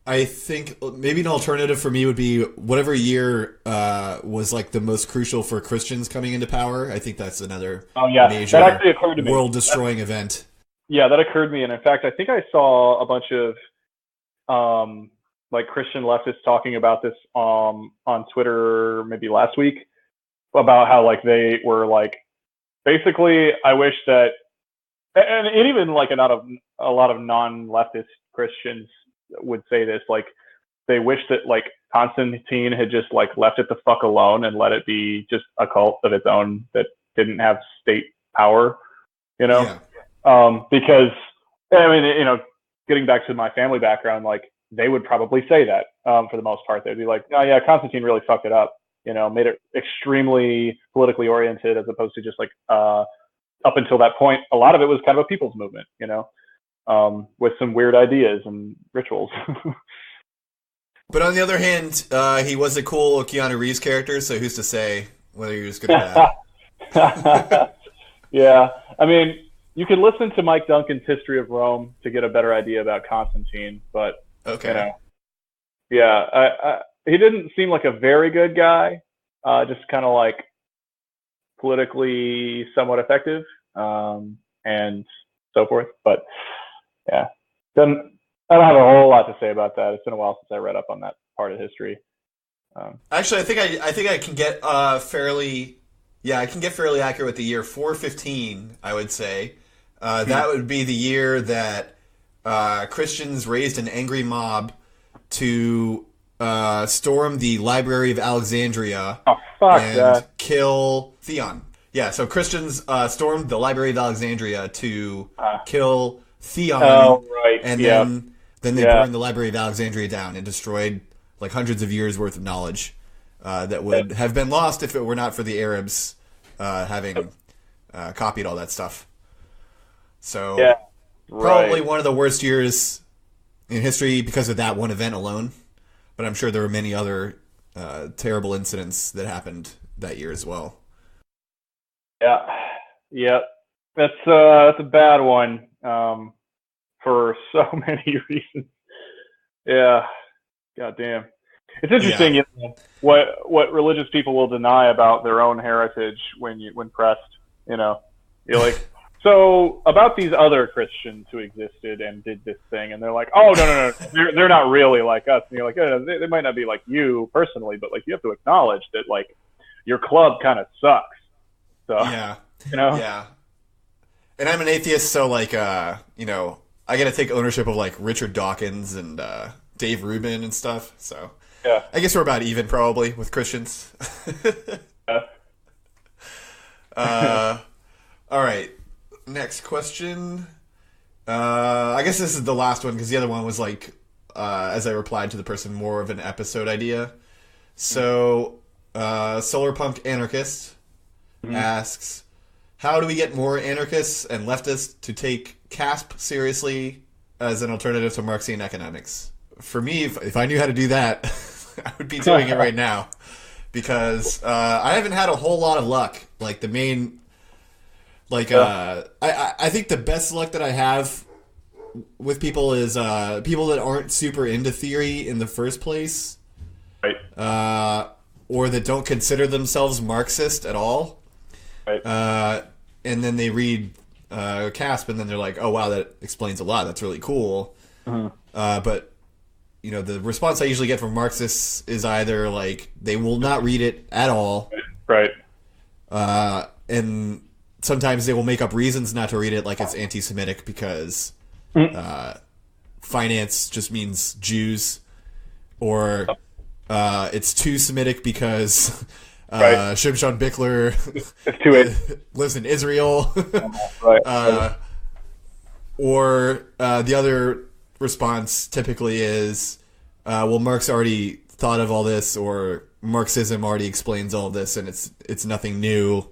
I think maybe an alternative for me would be whatever year was like the most crucial for Christians coming into power. I think that's another major world-destroying event. Yeah, that occurred to me, and in fact, I think I saw a bunch of like Christian leftists talking about this on Twitter maybe last week, about how like they were like, basically, I wish that, and even like a lot of non-leftist Christians would say this, like they wish that like Constantine had just like left it the fuck alone and let it be just a cult of its own that didn't have state power, you know? Yeah. Because, I mean, you know, getting back to my family background, like they would probably say that for the most part. They'd be like, oh yeah, Constantine really fucked it up, you know, made it extremely politically oriented as opposed to just like up until that point, a lot of it was kind of a people's movement, you know, with some weird ideas and rituals. But on the other hand, he was a cool Keanu Reeves character, so who's to say whether he was good or bad? Yeah, I mean, you could listen to Mike Duncan's History of Rome to get a better idea about Constantine, but you know, he didn't seem like a very good guy, just kind of like politically somewhat effective, and so forth. But yeah, I don't have a whole lot to say about that. It's been a while since I read up on that part of history. Actually, I think I can get fairly accurate with the year 415. I would say that would be the year that Christians raised an angry mob to storm the Library of Alexandria and kill Theon. Yeah, so Christians stormed the Library of Alexandria to kill Theon. Oh, right. And then they burned the Library of Alexandria down and destroyed like hundreds of years worth of knowledge that would have been lost if it were not for the Arabs having copied all that stuff. So probably one of the worst years in history because of that one event alone. But I'm sure there were many other terrible incidents that happened that year as well. Yeah. That's a bad one for so many reasons. Yeah. God damn. It's interesting, you know, what religious people will deny about their own heritage when pressed. You know, you're like, so about these other Christians who existed and did this thing, and they're like, oh no, they're not really like us. And you're like, they might not be like you personally, but like you have to acknowledge that like your club kind of sucks. So you know, And I'm an atheist, so like you know, I got to take ownership of like Richard Dawkins and Dave Rubin and stuff. So I guess we're about even probably with Christians. All right. Next question. I guess this is the last one because the other one was like, as I replied to the person, more of an episode idea. So, Solar Punk Anarchist asks, how do we get more anarchists and leftists to take CASP seriously as an alternative to Marxian economics? For me, if I knew how to do that, I would be doing it right now. Because I haven't had a whole lot of luck. Like, the main... Like, I think the best luck that I have with people is people that aren't super into theory in the first place. Right. Or that don't consider themselves Marxist at all. Right. And then they read CASP and then they're like, oh, wow, that explains a lot. That's really cool. But, you know, the response I usually get from Marxists is either, like, they will not read it at all. Right. And... sometimes they will make up reasons not to read it, like it's anti-Semitic because finance just means Jews, or it's too Semitic because Shimshon Bickler lives in Israel. Or the other response typically is, well, Marx already thought of all this, or Marxism already explains all this, and it's nothing new.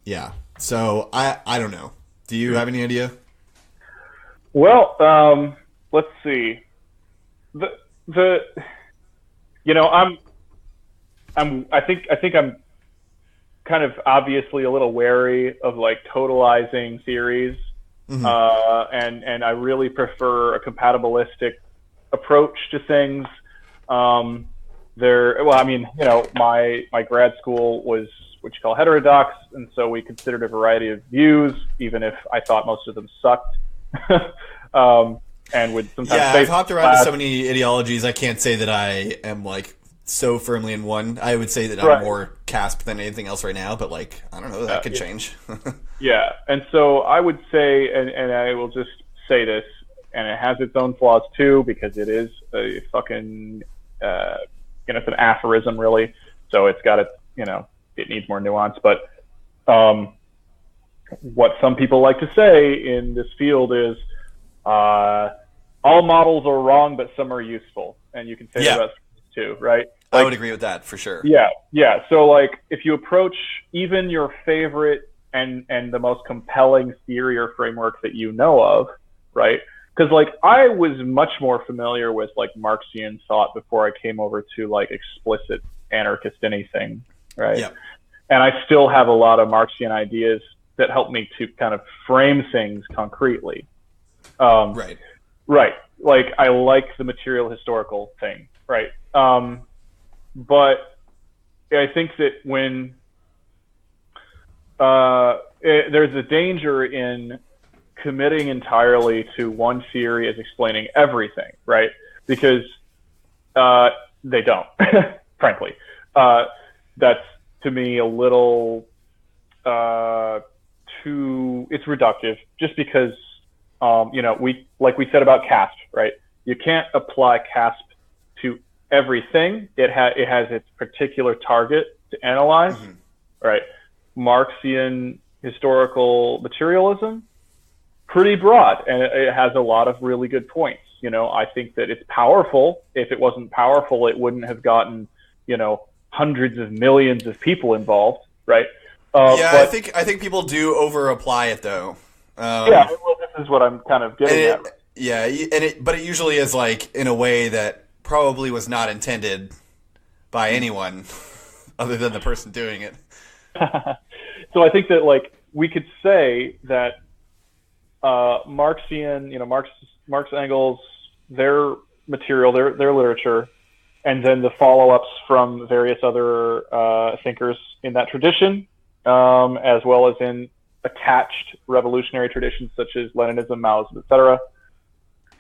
Yeah. So I don't know. Do you have any idea? Well, let's see. The you know, I think I'm kind of obviously a little wary of like totalizing theories. And I really prefer a compatibilistic approach to things. Well, I mean, you know, my grad school was what you call heterodox, and so we considered a variety of views, even if I thought most of them sucked. And would sometimes I've hopped around to so many ideologies. I can't say that I am like so firmly in one. I would say that I'm more CASP than anything else right now, but like I don't know, that could change. And so I would say, and I will just say this, and it has its own flaws too, because it is a fucking you know, it's an aphorism really, so it's got you know, it needs more nuance. But what some people like to say in this field is all models are wrong, but some are useful, and you can say that about too, right? Like, I would agree with that for sure. Yeah. So like, if you approach even your favorite and the most compelling theory or framework that you know of, right? Because like I was much more familiar with like Marxian thought before I came over to like explicit anarchist anything, right? Yeah. And I still have a lot of Marxian ideas that help me to kind of frame things concretely. Right. Like I like the material historical thing, right? But I think that when there's a danger in committing entirely to one theory as explaining everything, right? Because they don't, frankly. That's, to me, a little it's reductive, just because, like we said about CASP, right? You can't apply CASP to everything. It has its particular target to analyze, right? Marxian historical materialism, pretty broad, and it has a lot of really good points. I think that it's powerful. If it wasn't powerful, it wouldn't have gotten, hundreds of millions of people involved, right? I think people do over apply it though. Well, this is what I'm kind of getting at. Yeah, but it usually is like in a way that probably was not intended by anyone other than the person doing it. So I think that, like, we could say that Marxian, Marx, Engels, their material, their literature, and then the follow-ups from various other thinkers in that tradition, as well as in attached revolutionary traditions such as Leninism, Maoism, etc.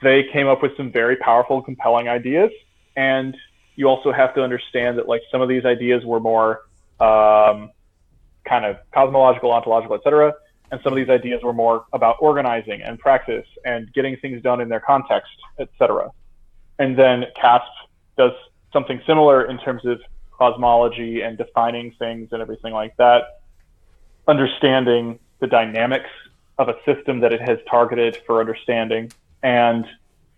They came up with some very powerful, compelling ideas, and you also have to understand that, like, some of these ideas were more kind of cosmological, ontological, etc., and some of these ideas were more about organizing and practice and getting things done in their context, etc. And then CASP does something similar in terms of cosmology and defining things and everything like that, understanding the dynamics of a system that it has targeted for understanding, and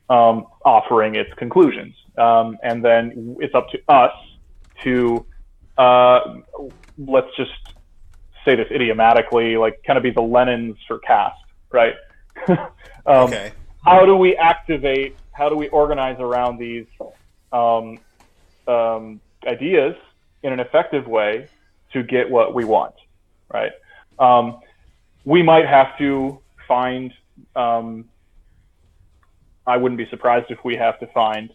offering its conclusions. And then it's up to us to, let's just say this idiomatically, like, kind of be the Lenins for CASP, right? Okay. How do we activate, how do we organize around these ideas in an effective way to get what we want, right? We might have to find, I wouldn't be surprised if we have to find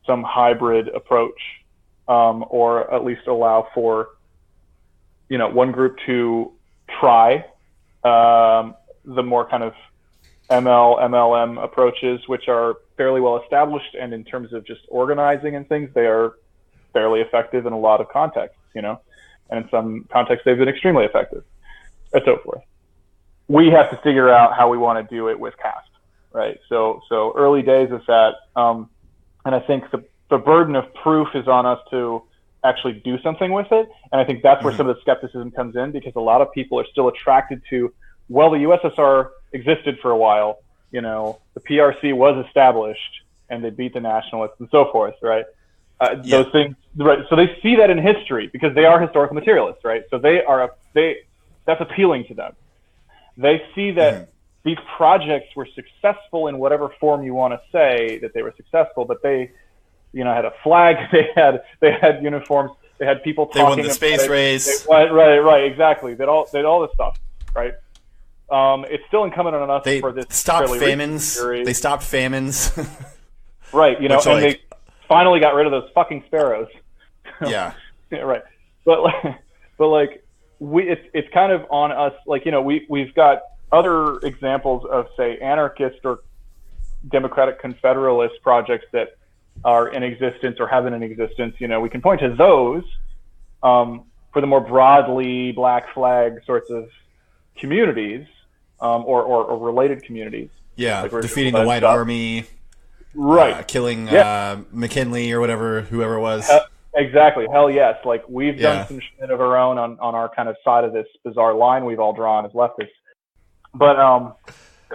some hybrid approach, or at least allow for, one group to try the more kind of MLM approaches, which are fairly well established, and in terms of just organizing and things, they are fairly effective in a lot of contexts, and in some contexts they've been extremely effective, and so forth. We have to figure out how we want to do it with CASP, right? So early days of that, and I think the burden of proof is on us to actually do something with it, and I think that's where some of the skepticism comes in, because a lot of people are still attracted to, well, the USSR existed for a while, the PRC was established, and they beat the nationalists and so forth, right? Those things, right? So they see that in history because they are historical materialists, right? So that's appealing to them. They see that these projects were successful in whatever form you want to say that they were successful, but they, had a flag, they had uniforms, they had people talking. They won the space race. Right, exactly. They had all this stuff, right? It's still incumbent on us for this. Stopped famines. They stopped famines. Right, and they finally got rid of those fucking sparrows. Yeah. Yeah, right. But it's kind of on us. Like, we've got other examples of, say, anarchist or democratic confederalist projects that are in existence or have been in existence. We can point to those for the more broadly Black Flag sorts of communities, or related communities. Yeah, like defeating the White Army, right? Killing McKinley or whoever it was. Exactly. Hell yes. Like, we've done some shit of our own on our kind of side of this bizarre line we've all drawn as leftists. But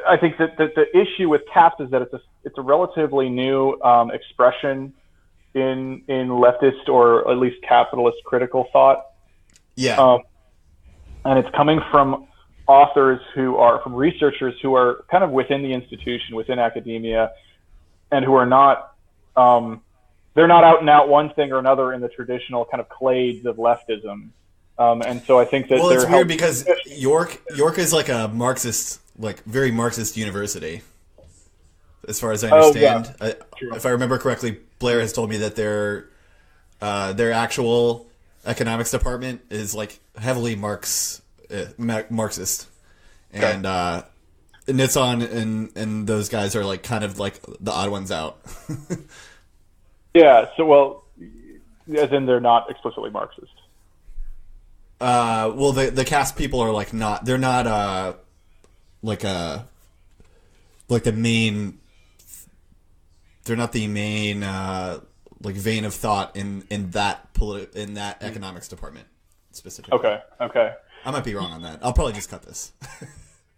I think that the issue with CASP is that it's a relatively new expression in leftist, or at least capitalist critical thought. Yeah. And it's coming from authors from researchers who are kind of within the institution, within academia, and who are not, they're not out and out one thing or another in the traditional kind of clades of leftism. And so I think that it's weird because York is like a Marxist, like very Marxist university, as far as I understand. Yeah. If I remember correctly, Blair has told me that their actual economics department is like heavily Marxist. and Nitzan and those guys are like kind of like the odd ones out. Yeah. So, well, as in they're not explicitly Marxist. Well, the cast people are like not. They're not like the main. They're not the main like vein of thought in that in that economics department specifically. Okay. I might be wrong on that. I'll probably just cut this.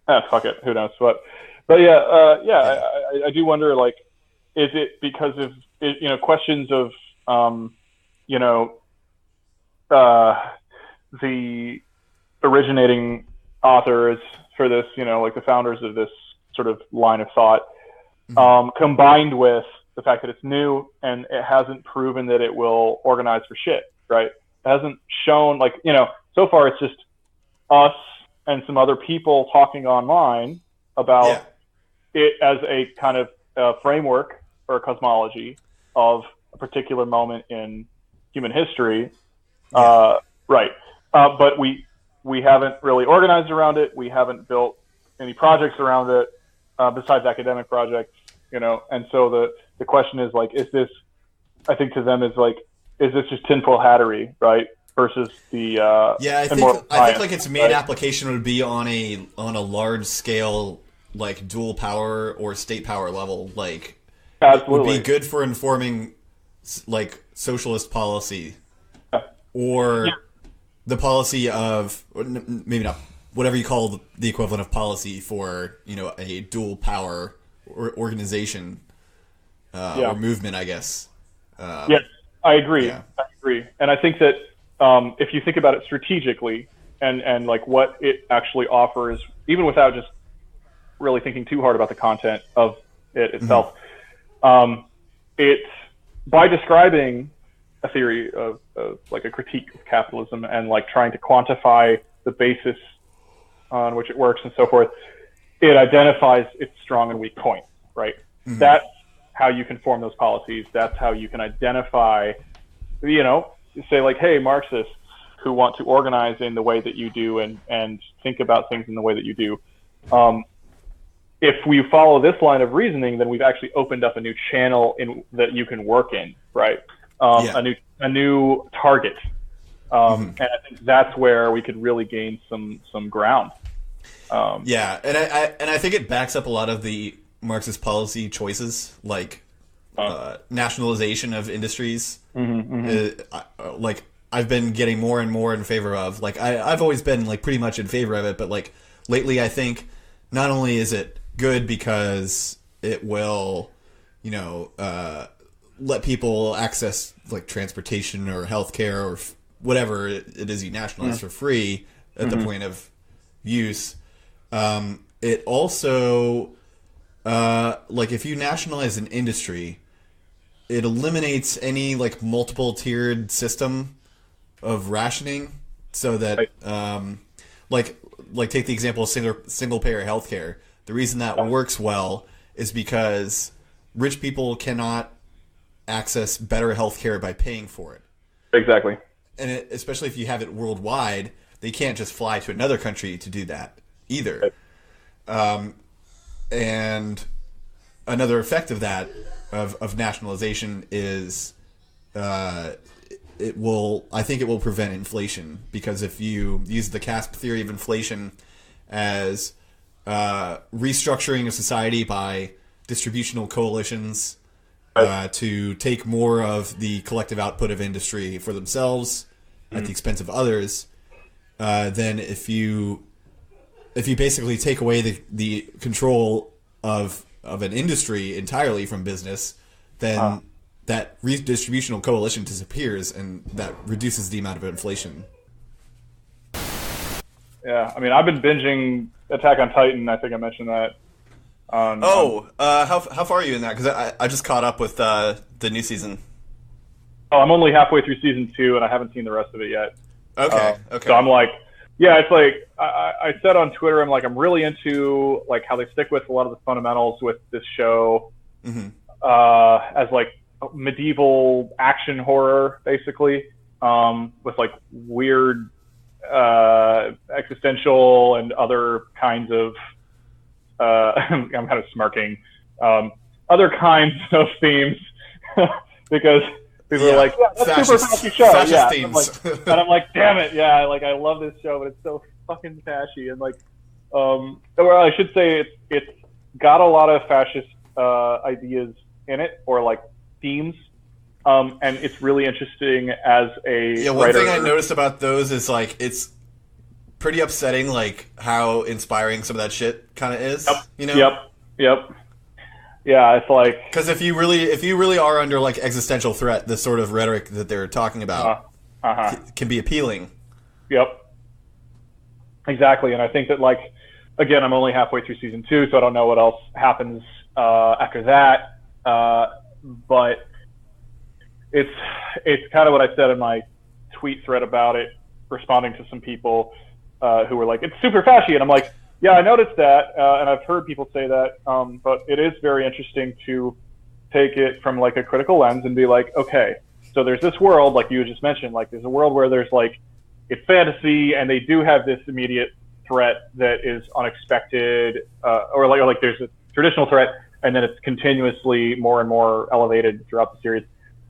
Fuck it. Who knows what? But yeah. I do wonder, like, is it because of questions of the originating authors for this, like the founders of this sort of line of thought, combined with the fact that it's new and it hasn't proven that it will organize for shit, right? It hasn't shown, like, so far it's just us and some other people talking online about it as a kind of framework or a cosmology of a particular moment in human history. Right. But we haven't really organized around it. We haven't built any projects around it besides academic projects, and so the question is, like, is this, I think to them is like, is this just tinfoil hattery, right? Versus the I think like its main application would be on a large scale, like dual power or state power level, like absolutely would be good for informing like socialist policy or the policy of, maybe not, whatever you call the equivalent of policy for a dual power or organization or movement, I guess. Yes, I agree. Yeah. I agree, and I think that if you think about it strategically and like what it actually offers, even without just really thinking too hard about the content of it itself, it's by describing a theory of like a critique of capitalism and like trying to quantify the basis on which it works and so forth, it identifies its strong and weak points, right? That's how you can form those policies. That's how you can identify, say like, hey, Marxists who want to organize in the way that you do and think about things in the way that you do. If we follow this line of reasoning, then we've actually opened up a new channel that you can work in, right? A new target. And I think that's where we could really gain some ground. And I think it backs up a lot of the Marxist policy choices, like nationalization of industries. Like I've been getting more and more in favor of. Like I've always been like pretty much in favor of it, but like lately I think not only is it good because it will, let people access like transportation or healthcare or whatever it is you nationalize for free at the point of use. It also, like if you nationalize an industry, it eliminates any like multiple tiered system of rationing, so that like take the example of single payer healthcare. The reason that works well is because rich people cannot access better healthcare by paying for it. Exactly. And especially if you have it worldwide, they can't just fly to another country to do that either. And another effect of that, of nationalization, is I think it will prevent inflation, because if you use the CASP theory of inflation as restructuring a society by distributional coalitions to take more of the collective output of industry for themselves at the expense of others, then if you basically take away the control of an industry entirely from business, then that redistributional coalition disappears, and that reduces the amount of inflation. Yeah, I mean, I've been binging Attack on Titan. I think I mentioned that. How far are you in that? Because I just caught up with the new season. Oh, I'm only halfway through season 2, and I haven't seen the rest of it yet. Okay. So I'm like, yeah, it's like I said on Twitter, I'm like, I'm really into like how they stick with a lot of the fundamentals with this show, as like medieval action horror, basically, with like weird existential and other kinds of I'm kind of smirking, other kinds of themes because people are like, yeah, that's super fashy show. Yeah, themes. And I'm like, damn it, yeah, like I love this show, but it's so fucking fashy. And like, well, I should say it's got a lot of fascist ideas in it, or like themes. And it's really interesting as a one writer. thing I noticed about those is like it's pretty upsetting, like how inspiring some of that shit kind of is. Yep. You know? Yep. Yeah, it's like because if you really are under like existential threat, the sort of rhetoric that they're talking about can be appealing. Yep. Exactly, and I think that like again, I'm only halfway through season 2, so I don't know what else happens after that. But it's kind of what I said in my tweet thread about it, responding to some people who were like, it's super fashy. And I'm like, yeah, I noticed that. And I've heard people say that. But it is very interesting to take it from like a critical lens and be like, okay, so there's this world, like you just mentioned, like there's a world where there's like, it's fantasy and they do have this immediate threat that is unexpected, or like there's a traditional threat and then it's continuously more and more elevated throughout the series.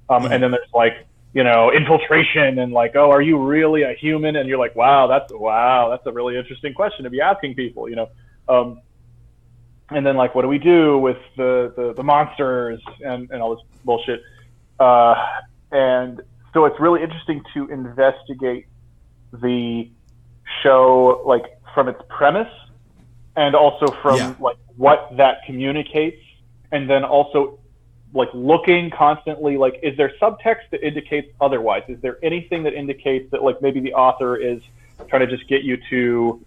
And then there's like, you know, infiltration and like, oh, are you really a human? And you're like, wow, that's a really interesting question to be asking people, you know. And then like, what do we do with the monsters and all this bullshit? And so it's really interesting to investigate the show like from its premise and also from like what that communicates, and then also like looking constantly, like, is there subtext that indicates otherwise? Is there anything that indicates that like maybe the author is trying to just get you to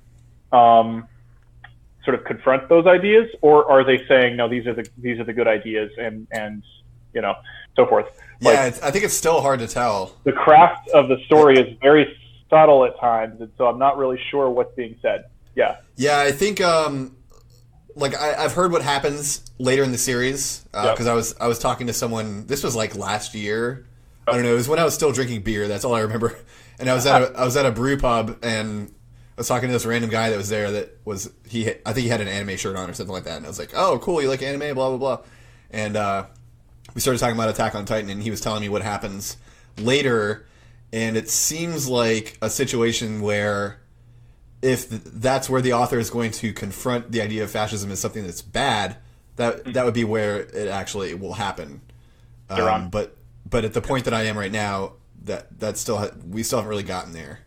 sort of confront those ideas, or are they saying no, these are the good ideas and you know, so forth? Yeah, like, I think it's still hard to tell. The craft of the story is very subtle at times, and so I'm not really sure what's being said. Yeah, I think like I've heard what happens later in the series because I was talking to someone. This was like last year. I don't know. It was when I was still drinking beer. That's all I remember. And I was at a brew pub and I was talking to this random guy that was there. I think he had an anime shirt on or something like that. And I was like, "Oh, cool. You like anime? Blah blah blah." And we started talking about Attack on Titan, and he was telling me what happens later. And it seems like a situation where, if that's where the author is going to confront the idea of fascism as something that's bad, that would be where it actually will happen. But at the point that I am right now, we still haven't really gotten there.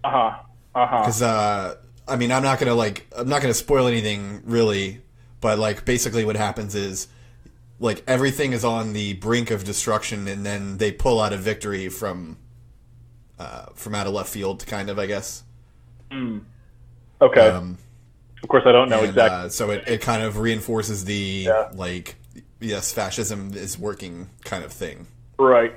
Because I mean, I'm not gonna spoil anything really, but like basically what happens is like everything is on the brink of destruction, and then they pull out a victory from out of left field, kind of, I guess. Okay. Of course, I don't know exactly. So it kind of reinforces the like, yes, fascism is working kind of thing. Right.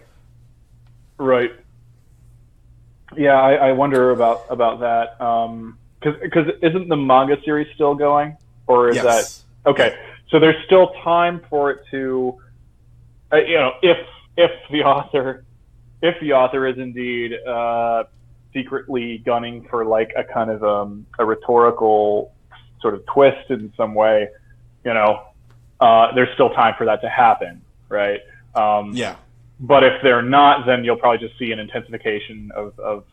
Yeah, I wonder about that. Because isn't the manga series still going, or is that okay? So there's still time for it to, you know, if the author is indeed secretly gunning for like a kind of a rhetorical sort of twist in some way, you know, there's still time for that to happen, right? But if they're not, then you'll probably just see an intensification of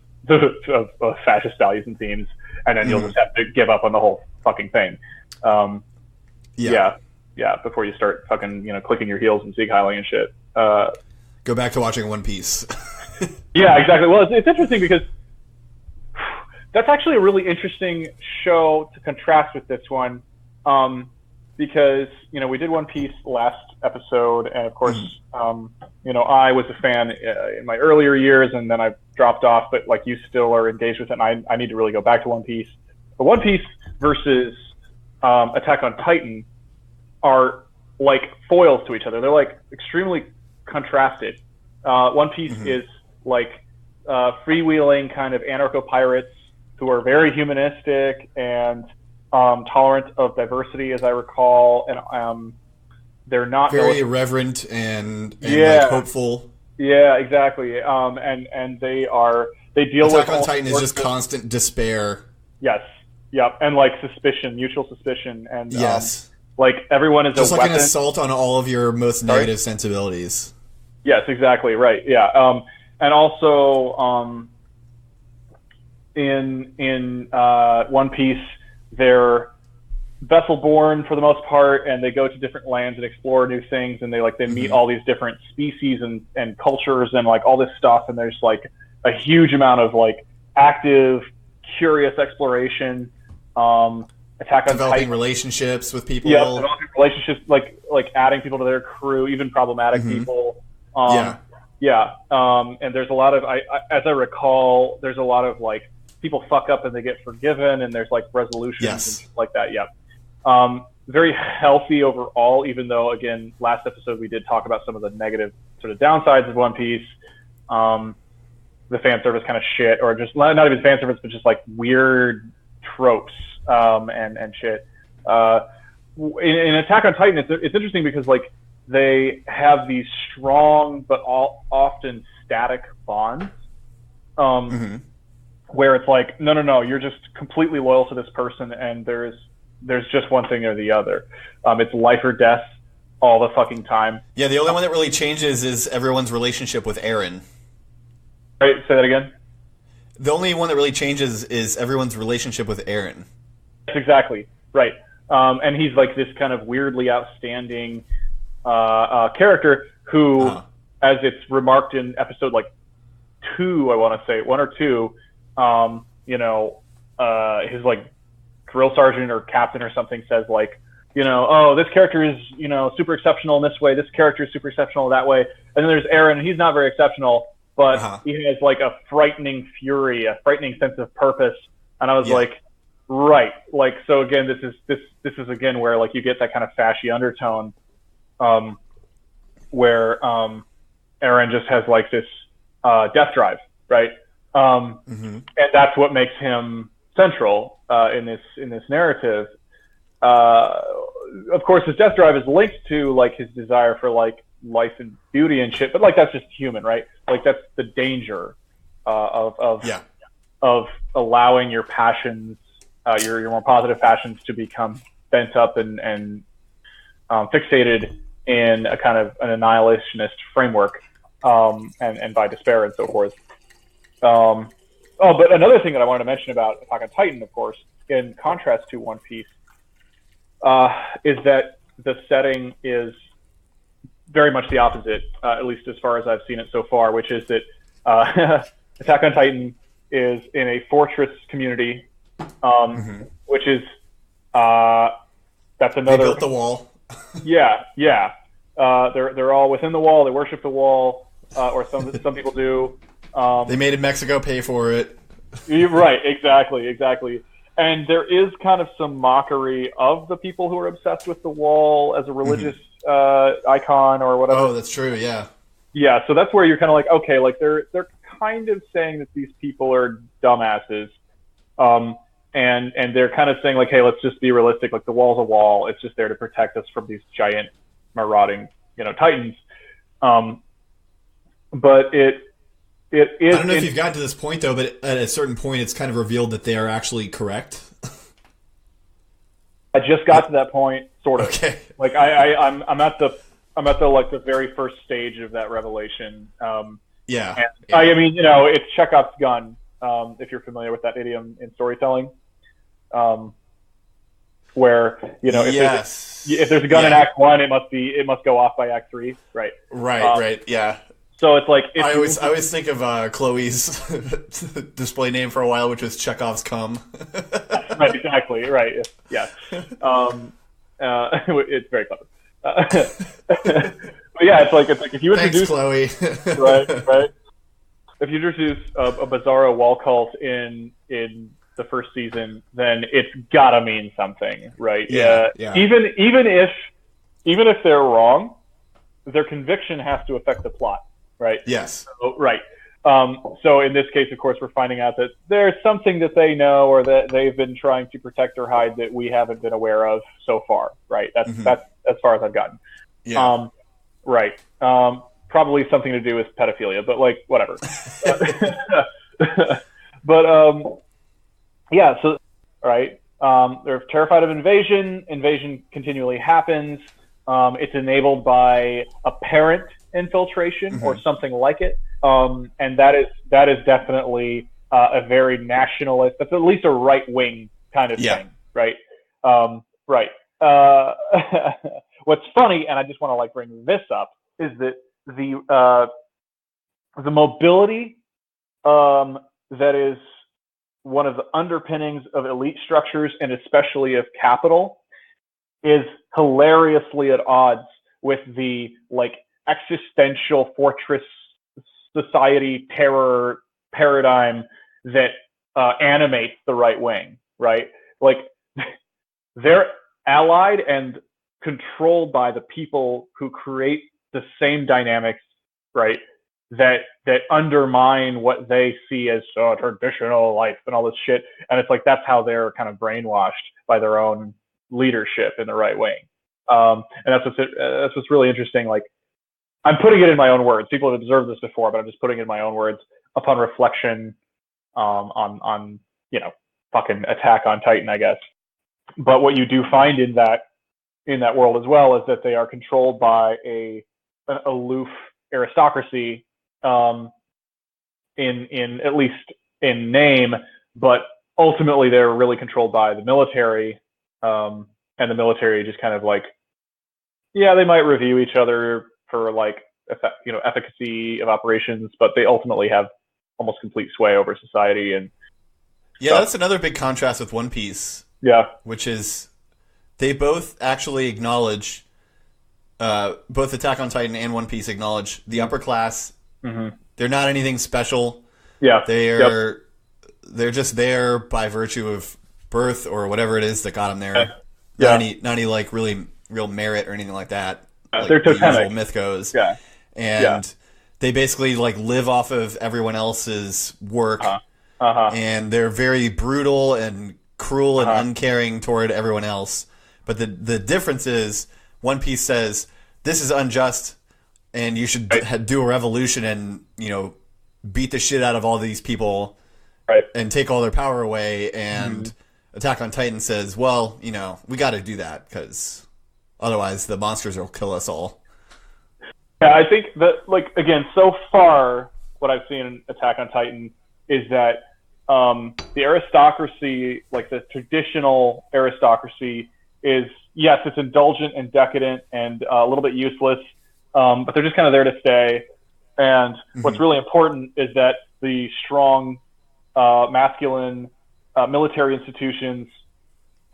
fascist values and themes, and then you'll just have to give up on the whole fucking thing. Before you start fucking, you know, clicking your heels and Sieg Heiling and shit. Go back to watching One Piece. Yeah, exactly. Well, it's interesting because that's actually a really interesting show to contrast with this one, because, you know, we did One Piece last episode, and of course, you know, I was a fan in my earlier years, and then I dropped off, but like you still are engaged with it, and I need to really go back to One Piece. But One Piece versus Attack on Titan are like foils to each other. They're like extremely contrasted. One Piece is like freewheeling kind of anarcho-pirates who are very humanistic and tolerant of diversity, as I recall, and they're not very irreverent and like hopeful. Yeah, exactly. And they are They deal Attack with on Titan is just constant despair. Yes. Yep. And like suspicion, mutual suspicion, and yes, like everyone is just a like weapon. An assault on all of your most negative sensibilities. Yes, exactly. Right. Yeah. And also, in One Piece, they're vessel born for the most part, and they go to different lands and explore new things, and they meet all these different species and cultures and like all this stuff, and there's like a huge amount of like active, curious exploration. Attack on developing Titan, relationships with people. Yeah, developing relationships, like adding people to their crew, even problematic people. And there's a lot of, as I recall, there's a lot of like people fuck up and they get forgiven, and there's like resolutions and stuff like that. Yeah. Very healthy overall, even though, again, last episode we did talk about some of the negative sort of downsides of One Piece. The fan service kind of shit, or just not even fan service, but just like weird tropes and shit. In Attack on Titan, it's interesting because like they have these strong but often static bonds, where it's like no, you're just completely loyal to this person, and there's just one thing or the other. It's life or death all the fucking time. Yeah, the only one that really changes is everyone's relationship with Eren. Right, say that again. The only one that really changes is everyone's relationship with Eren. Exactly, right. And he's like this kind of weirdly outstanding character who, as it's remarked in episode like 2, I want to say 1 or 2, his like drill sergeant or captain or something says like, oh, this character is, super exceptional in this way. This character is super exceptional that way. And then there's Eren, and he's not very exceptional, but he has like a frightening fury, a frightening sense of purpose. And I was like, right. Like, so again, this is again where like you get that kind of fashy undertone, where Eren just has like this death drive, right? And that's what makes him central in this narrative. Of course, his death drive is linked to like his desire for like life and beauty and shit, but like that's just human, right? Like that's the danger of allowing your passions, your more positive passions, to become bent up and fixated in a kind of an annihilationist framework, and by despair and so forth. But another thing that I wanted to mention about Attack on Titan, of course, in contrast to One Piece, is that the setting is very much the opposite, at least as far as I've seen it so far, which is that Attack on Titan is in a fortress community, which is that's another. They built the wall. Yeah. They're all within the wall. They worship the wall, or some people do. They made Mexico pay for it. Right. Exactly. And there is kind of some mockery of the people who are obsessed with the wall as a religious icon or whatever. Oh, that's true. Yeah. Yeah. So that's where you're kind of like, okay, like they're kind of saying that these people are dumbasses, and they're kind of saying like, hey, let's just be realistic. Like the wall's a wall. It's just there to protect us from these giant marauding, titans. But it is. I don't know if you've gotten to this point though, but at a certain point, it's kind of revealed that they are actually correct. I just got to that point, sort of. Okay. Like I'm at the like the very first stage of that revelation. Yeah. And, I mean, it's Chekhov's gun. If you're familiar with that idiom in storytelling, where if there's a gun in Act 1, it must go off by Act 3, right? Right. Yeah. So it's like I always think of Chloe's display name for a while, which was Chekhov's cum. Right, exactly. Right. Yeah. It's very clever. But yeah, it's like if you introduce Chloe. right. If you introduce a Bizarro wall cult in the first season, then it's gotta mean something, right? Yeah. Even if they're wrong, their conviction has to affect the plot, right? Yes. So, right. So in this case, of course, we're finding out that there's something that they know or that they've been trying to protect or hide that we haven't been aware of so far, right? That's as far as I've gotten. Yeah. Right. Probably something to do with pedophilia, but like whatever. But yeah, so right, they're terrified of invasion. Invasion continually happens. It's enabled by apparent infiltration or something like it, and that is definitely a very nationalist. That's at least a right wing kind of thing, right? Right. What's funny, and I just want to like bring this up, is that the mobility that is one of the underpinnings of elite structures and especially of capital is hilariously at odds with the like existential fortress society terror paradigm that animates the right wing, right? Like they're allied and controlled by the people who create the same dynamics, right? That undermine what they see as traditional life and all this shit. And it's like that's how they're kind of brainwashed by their own leadership in the right wing. And that's what's really interesting. Like I'm putting it in my own words. People have observed this before, but I'm just putting it in my own words upon reflection on fucking Attack on Titan, I guess. But what you do find in that world as well is that they are controlled by an aloof aristocracy, in at least in name, but ultimately they're really controlled by the military, and the military just kind of like, yeah, they might review each other for like efficacy of operations, but they ultimately have almost complete sway over society. And yeah, that's another big contrast with One Piece. Yeah, which is they both actually acknowledge, both Attack on Titan and One Piece acknowledge the upper class. Mm-hmm. They're not anything special. Yeah, they're just there by virtue of birth or whatever it is that got them there. Yeah. Not any like really real merit or anything like that. Like they're totemic. The usual myth goes. Yeah, and they basically like live off of everyone else's work, and they're very brutal and cruel and uncaring toward everyone else. But the difference is One Piece says this is unjust and you should do a revolution and beat the shit out of all these people and take all their power away. And Attack on Titan says, well, we got to do that because otherwise the monsters will kill us all. Yeah, I think that, like, again, so far what I've seen in Attack on Titan is that the aristocracy, like the traditional aristocracy, is, yes, it's indulgent and decadent and a little bit useless, but they're just kind of there to stay. And what's really important is that the strong, masculine military institutions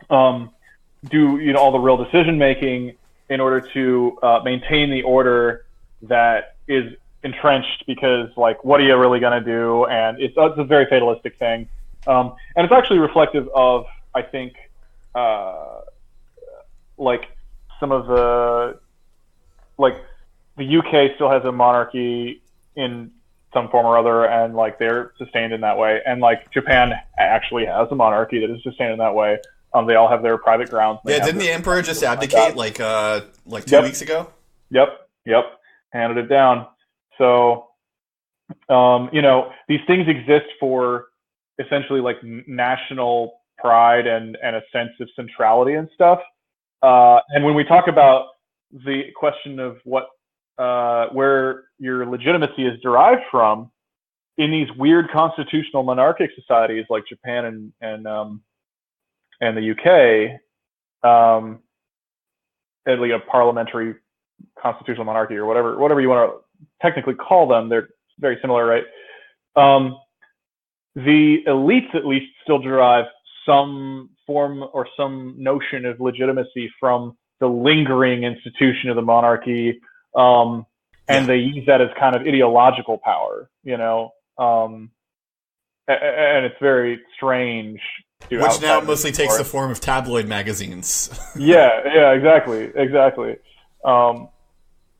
do all the real decision making in order to maintain the order that is entrenched, because like, what are you really going to do? And it's a very fatalistic thing. And it's actually reflective of, I think, like some of the UK still has a monarchy in some form or other, and like they're sustained in that way. And like Japan actually has a monarchy that is sustained in that way. They all have their private grounds. Yeah, didn't the emperor just abdicate like 2 weeks ago? Yep. Handed it down. So, these things exist for essentially like national pride and a sense of centrality and stuff. And when we talk about the question of where your legitimacy is derived from, in these weird constitutional monarchic societies like Japan and the UK, and like a parliamentary constitutional monarchy or whatever you want to technically call them, they're very similar, right? The elites at least still derive some form or some notion of legitimacy from the lingering institution of the monarchy, and they use that as kind of ideological power, and it's very strange. Which now mostly takes the form of tabloid magazines. yeah, exactly.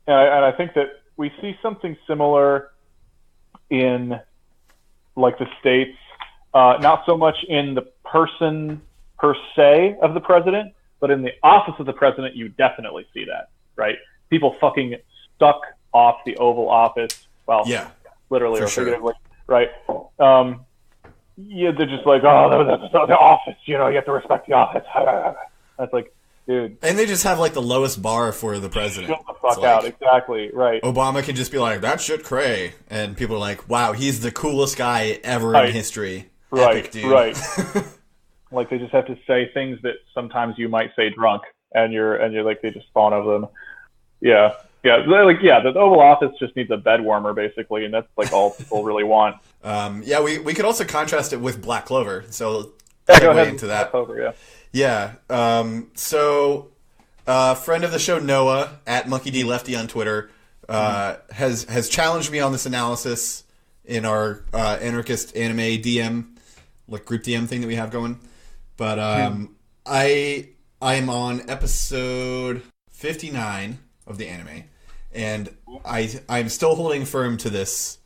And I think that we see something similar in like the States, not so much in the person per se of the president, but in the office of the president, you definitely see that, right? People fucking stuck off the Oval Office, well, literally or figuratively, right? Yeah, they're just like, oh, that's the office. You have to respect the office. That's like, dude. And they just have like the lowest bar for the president. Shut the fuck out. Exactly. Right. Obama can just be like, that shit cray. And people are like, wow, he's the coolest guy ever in history. Right. Epic, dude. Right. Like they just have to say things that sometimes you might say drunk, and you're like, they just spawn of them. Yeah. Yeah. The Oval Office just needs a bed warmer basically. And that's like all people really want. Yeah, we could also contrast it with Black Clover. So go ahead into that. Black Clover, Yeah. So friend of the show, Noah, at Monkey D. Lefty on Twitter, has challenged me on this analysis in our anarchist anime DM, like group DM thing that we have going. But I am on episode 59 of the anime, and I'm still holding firm to this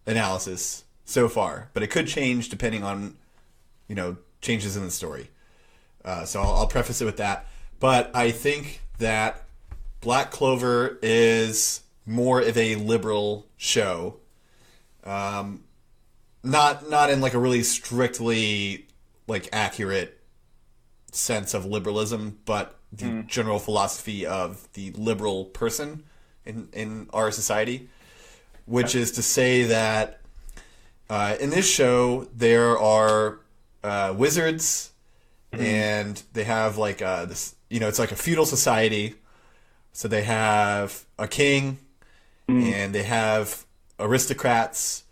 analysis so far, but it could change depending on changes in the story. So I'll preface it with that. But I think that Black Clover is more of a liberal show. Not in like a really strictly like accurate sense of liberalism, but the general philosophy of the liberal person in our society, which is to say that in this show there are wizards, and they have like this, it's like a feudal society. So they have a king, and they have aristocrats,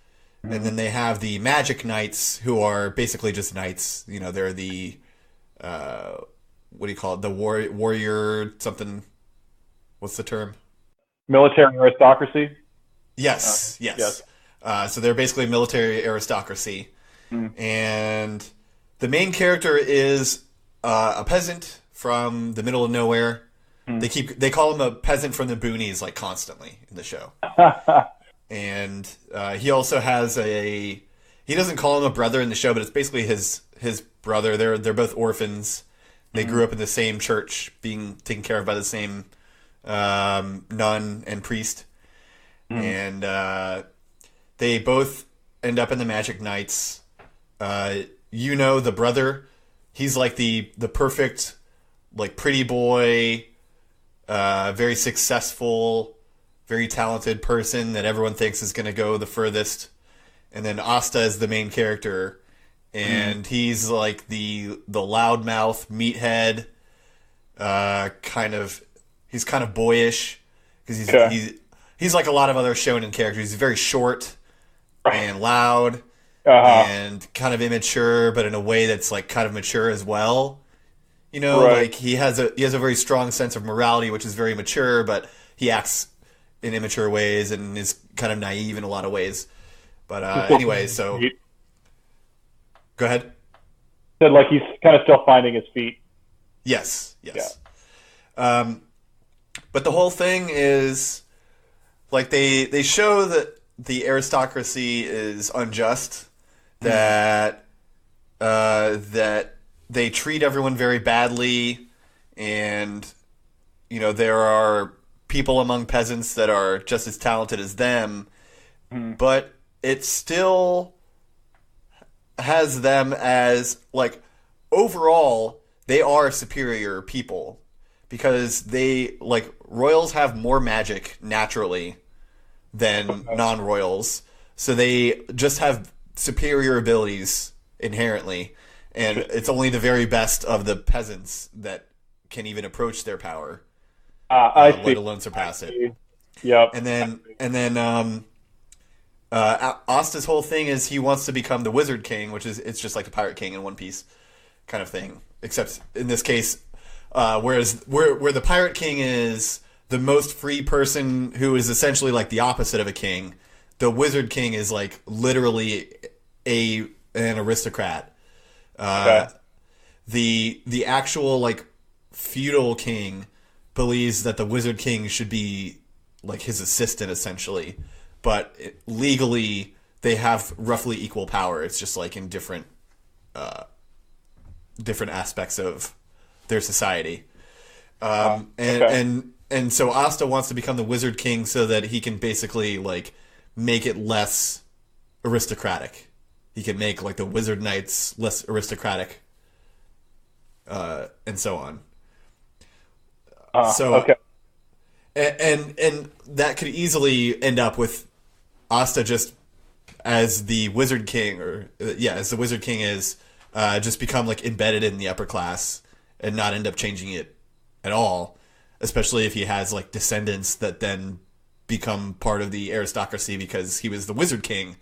and then they have the magic knights, who are basically just knights. They're the what do you call it? The warrior something. What's the term? Military aristocracy. Yes. So they're basically military aristocracy, and the main character is a peasant from the middle of nowhere. They call him a peasant from the boonies, like constantly in the show. And he also has he doesn't call him a brother in the show, but it's basically his brother. They're both orphans. They grew up in the same church, being taken care of by the same nun and priest. And they both end up in the Magic Knights. The brother, he's like the perfect, like pretty boy, very successful, very talented person that everyone thinks is going to go the furthest. And then Asta is the main character, and he's like the loudmouth meathead, he's kind of boyish because he's like a lot of other shonen characters. He's very short and loud. And kind of immature, but in a way that's like kind of mature as well. Like he has a very strong sense of morality, which is very mature, but he acts in immature ways and is kind of naive in a lot of ways. But anyway, so go ahead. Said like he's kind of still finding his feet. Yes. But the whole thing is like they show that the aristocracy is unjust. That they treat everyone very badly, and there are people among peasants that are just as talented as them, but it still has them as like overall they are superior people because they like royals have more magic naturally than non-royals, so they just have superior abilities inherently, and it's only the very best of the peasants that can even approach their power, let alone surpass it. Yep. And then Asta's whole thing is he wants to become the Wizard King, which is it's just like the Pirate King in One Piece kind of thing, except in this case, whereas where the Pirate King is the most free person who is essentially like the opposite of a king. The Wizard King is like literally an aristocrat. The actual like feudal king believes that the Wizard King should be like his assistant essentially, but legally they have roughly equal power. It's just like in different aspects of their society. And so Asta wants to become the Wizard King so that he can basically like make it less aristocratic. He can make like the wizard knights less aristocratic, and so on. Okay. And that could easily end up with Asta just as the Wizard King, as the Wizard King is, just become like embedded in the upper class and not end up changing it at all, especially if he has like descendants that then become part of the aristocracy because he was the Wizard King.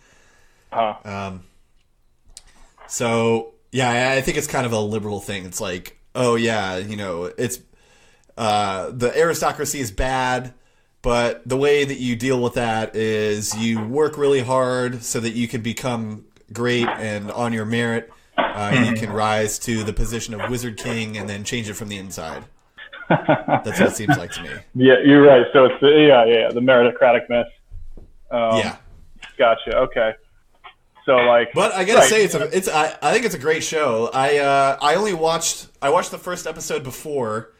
So yeah, I think it's kind of a liberal thing. It's like, oh yeah, it's the aristocracy is bad, but the way that you deal with that is you work really hard so that you can become great, and on your merit, you can rise to the position of Wizard King and then change it from the inside. That's what it seems like to me. Yeah, you're right. So it's the meritocratic myth. Yeah. Gotcha. Okay. So like, but I gotta say, I think it's a great show. I watched the first episode before,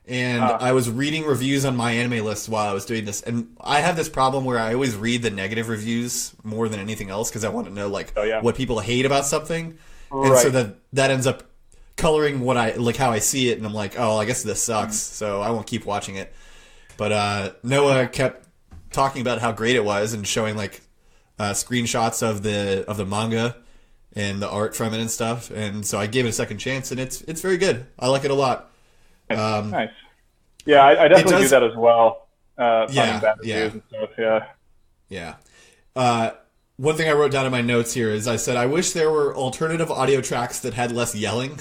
and I was reading reviews on my anime list while I was doing this, and I have this problem where I always read the negative reviews more than anything else because I want to know what people hate about something, and so that ends up coloring what I like, how I see it, and I'm like, oh, I guess this sucks, so I won't keep watching it. But Noah kept talking about how great it was and showing like screenshots of the manga and the art from it and stuff, and so I gave it a second chance, and it's very good. I like it a lot. Nice. Yeah, I definitely do that as well. Finding bad reviews and stuff. Yeah. One thing I wrote down in my notes here is I said I wish there were alternative audio tracks that had less yelling.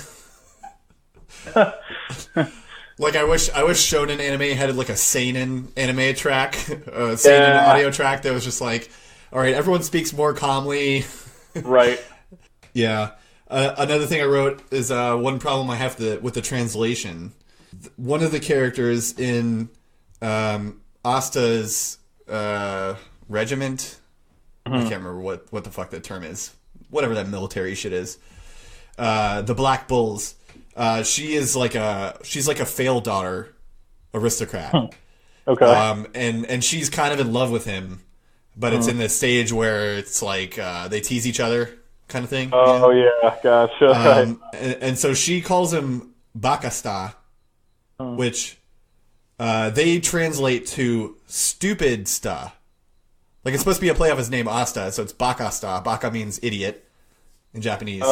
Like I wish shonen anime had like a seinen anime track, a seinen audio track that was just like, all right, everyone speaks more calmly. Right. Yeah. Another thing I wrote is one problem I have with the translation. One of the characters in Asta's regiment, I can't remember what the fuck that term is. Whatever that military shit is. The Black Bulls. She's like a failed daughter aristocrat. Okay. And she's kind of in love with him, but it's in this stage where it's like they tease each other kind of thing. Oh yeah, gotcha. And so she calls him Bakasta, which they translate to stupid sta. Like it's supposed to be a play off his name Asta, so it's Bakasta. Baka means idiot in Japanese.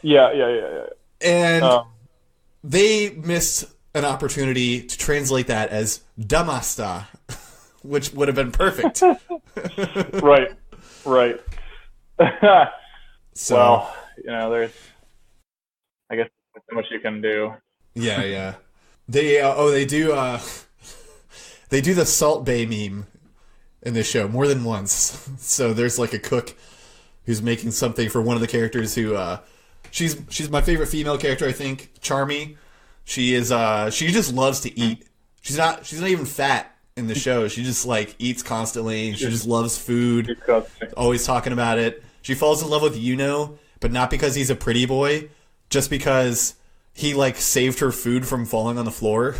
Yeah. And they missed an opportunity to translate that as Damasta, which would have been perfect. Right. So, well, there's, I guess, so much you can do. Yeah. They do the Salt Bay meme in this show more than once. So there's like a cook who's making something for one of the characters who she's my favorite female character, I think, Charmy. She just loves to eat. She's not even fat in the show. She just like eats constantly. She just loves food. Always talking about it. She falls in love with Yuno, but not because he's a pretty boy, just because he like saved her food from falling on the floor.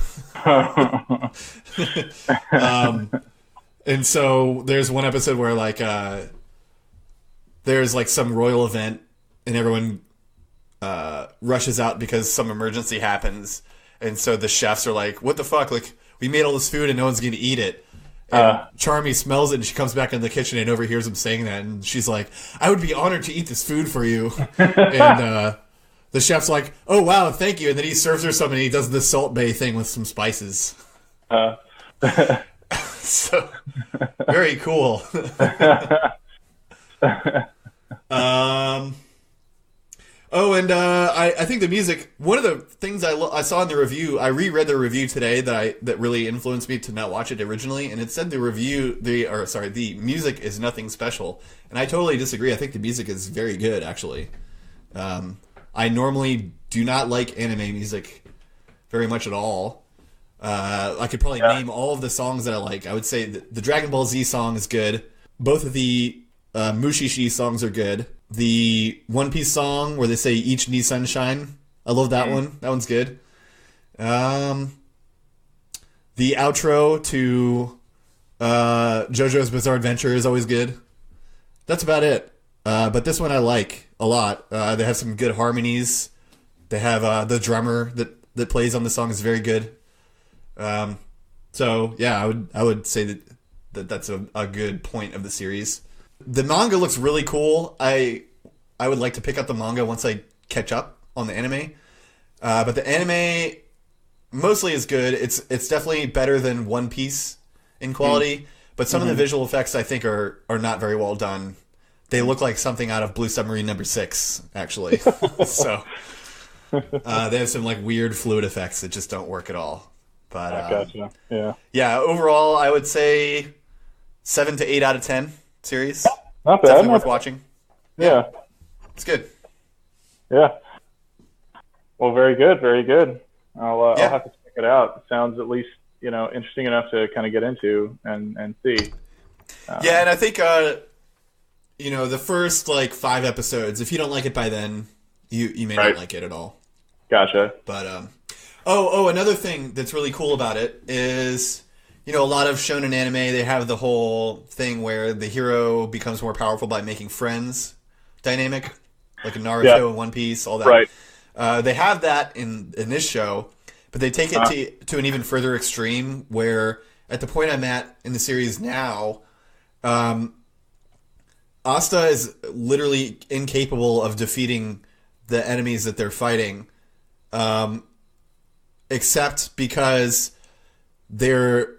And so there's one episode where like there's like some royal event and everyone rushes out because some emergency happens, and so the chefs are like, what the fuck, like we made all this food and no one's gonna eat it. And Charmy smells it and she comes back in the kitchen and overhears him saying that, and she's like, I would be honored to eat this food for you. And the chef's like, oh wow, thank you, and then he serves her something and he does the Salt Bay thing with some spices. So very cool. I think the music. One of the things I saw in the review, I reread the review today that really influenced me to not watch it originally, and it said the music is nothing special, and I totally disagree. I think the music is very good, actually. I normally do not like anime music very much at all. I could probably name all of the songs that I like. I would say the Dragon Ball Z song is good. Both of the Mushishi songs are good. The One Piece song where they say "Each Need Sunshine," I love that one. That one's good. The outro to JoJo's Bizarre Adventure is always good. That's about it. but this one I like a lot. They have some good harmonies. They have the drummer that plays on the song is very good. So yeah, I would say that's a good point of the series. The manga looks really cool. I would like to pick up the manga once I catch up on the anime. But the anime mostly is good. It's definitely better than One Piece in quality. But some of the visual effects I think are not very well done. They look like something out of Blue Submarine #6, actually. So they have some like weird fluid effects that just don't work at all. But gotcha. Yeah. Overall, I would say 7 to 8 out of 10 series. Not bad. Definitely worth watching. Yeah. It's good. Yeah. Well, very good. Very good. I'll have to check it out. It sounds at least interesting enough to kind of get into and see. Yeah, and I think the first like 5 episodes, if you don't like it by then, you may not like it at all. Gotcha. But another thing that's really cool about it is a lot of shonen anime, they have the whole thing where the hero becomes more powerful by making friends dynamic, like in Naruto and One Piece, all that. Right. They have that in this show, but they take it to an even further extreme where at the point I'm at in the series now, Asta is literally incapable of defeating the enemies that they're fighting, except because they're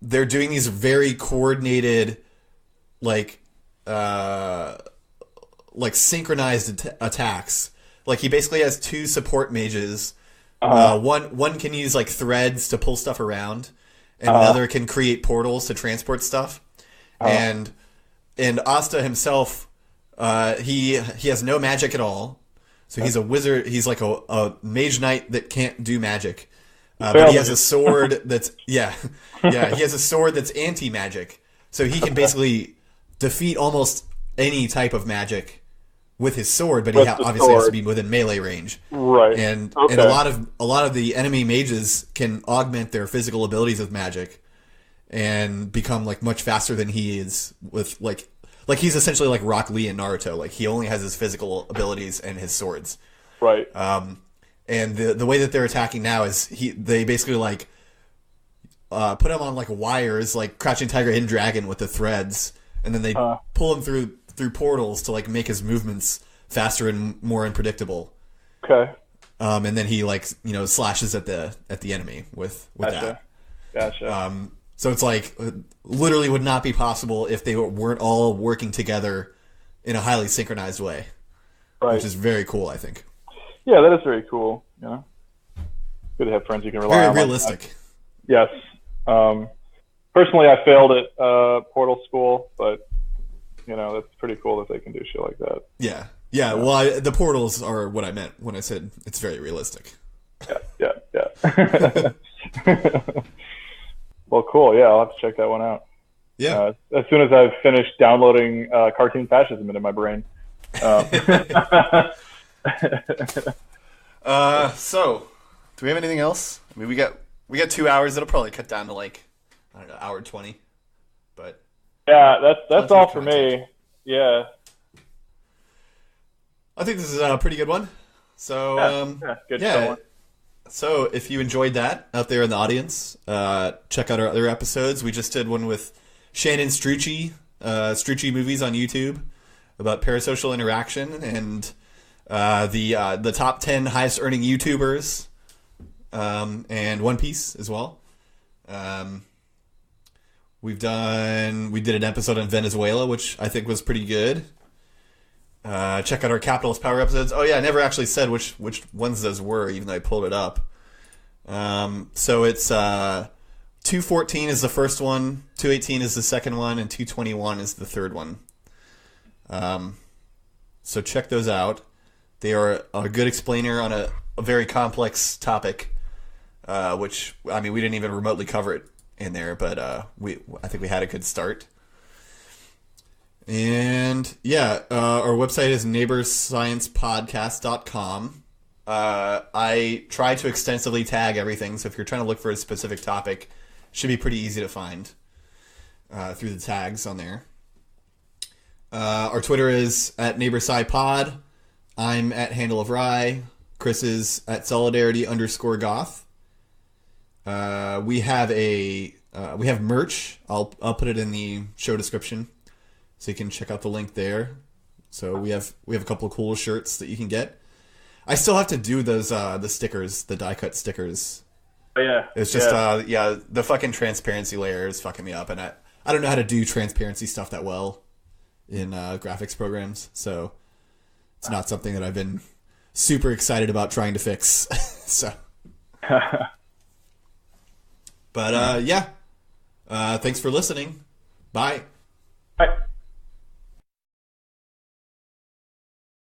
doing these very coordinated, like synchronized attacks. Like he basically has 2 support mages. One can use like threads to pull stuff around, and another can create portals to transport stuff. And Asta himself, he has no magic at all. So he's a wizard. He's like a mage knight that can't do magic. But he has a sword that's he has a sword that's anti-magic. So he can basically defeat almost any type of magic with his sword, but he obviously has to be within melee range. Right. And a lot of the enemy mages can augment their physical abilities with magic and become like much faster than he is with like he's essentially like Rock Lee in Naruto. Like he only has his physical abilities and his swords. Right. And the way that they're attacking now is they basically like put him on like wires, like Crouching Tiger, Hidden Dragon with the threads, and then they pull him through portals to like make his movements faster and more unpredictable. Okay. And then he like slashes at the enemy with that. Gotcha. So it's like literally would not be possible if they weren't all working together in a highly synchronized way, right. Which is very cool, I think. Yeah, that is very cool. Good to have friends you can rely on. Very realistic. Yes. Personally, I failed at Portal School, but that's pretty cool that they can do shit like that. Yeah. Well, the portals are what I meant when I said it's very realistic. Yeah. Well, cool. Yeah, I'll have to check that one out. Yeah. As soon as I've finished downloading cartoon fascism into my brain. So, do we have anything else? I mean, we got 2 hours. That'll probably cut down to like, I don't know, hour 20. But yeah, that's all for me. Yeah. I think this is a pretty good one. So, good. Yeah. So, if you enjoyed that out there in the audience, check out our other episodes. We just did one with Shannon Strucci, Strucci Movies on YouTube, about parasocial interaction and the top 10 highest earning YouTubers, and One Piece as well. We did an episode on Venezuela, which I think was pretty good. Check out our Capitalist Power episodes. Oh yeah, I never actually said which ones those were, even though I pulled it up. So it's 214 is the first one, 218 is the second one, and 221 is the third one. So check those out. They are a good explainer on a very complex topic, which, I mean, we didn't even remotely cover it in there, but I think we had a good start. And yeah, our website is neighborsciencepodcast.com. I try to extensively tag everything, so if you're trying to look for a specific topic, it should be pretty easy to find through the tags on there. Our Twitter is at NeighborSciPod. I'm at Handle of Rye. Kris is at Solidarity_Goth. We have merch. I'll put it in the show description, so you can check out the link there. So we have a couple of cool shirts that you can get. I still have to do those the stickers, the die cut stickers. Oh, yeah. It's just the fucking transparency layer is fucking me up, and I don't know how to do transparency stuff that well in graphics programs, so it's not something that I've been super excited about trying to fix. So, but thanks for listening. Bye.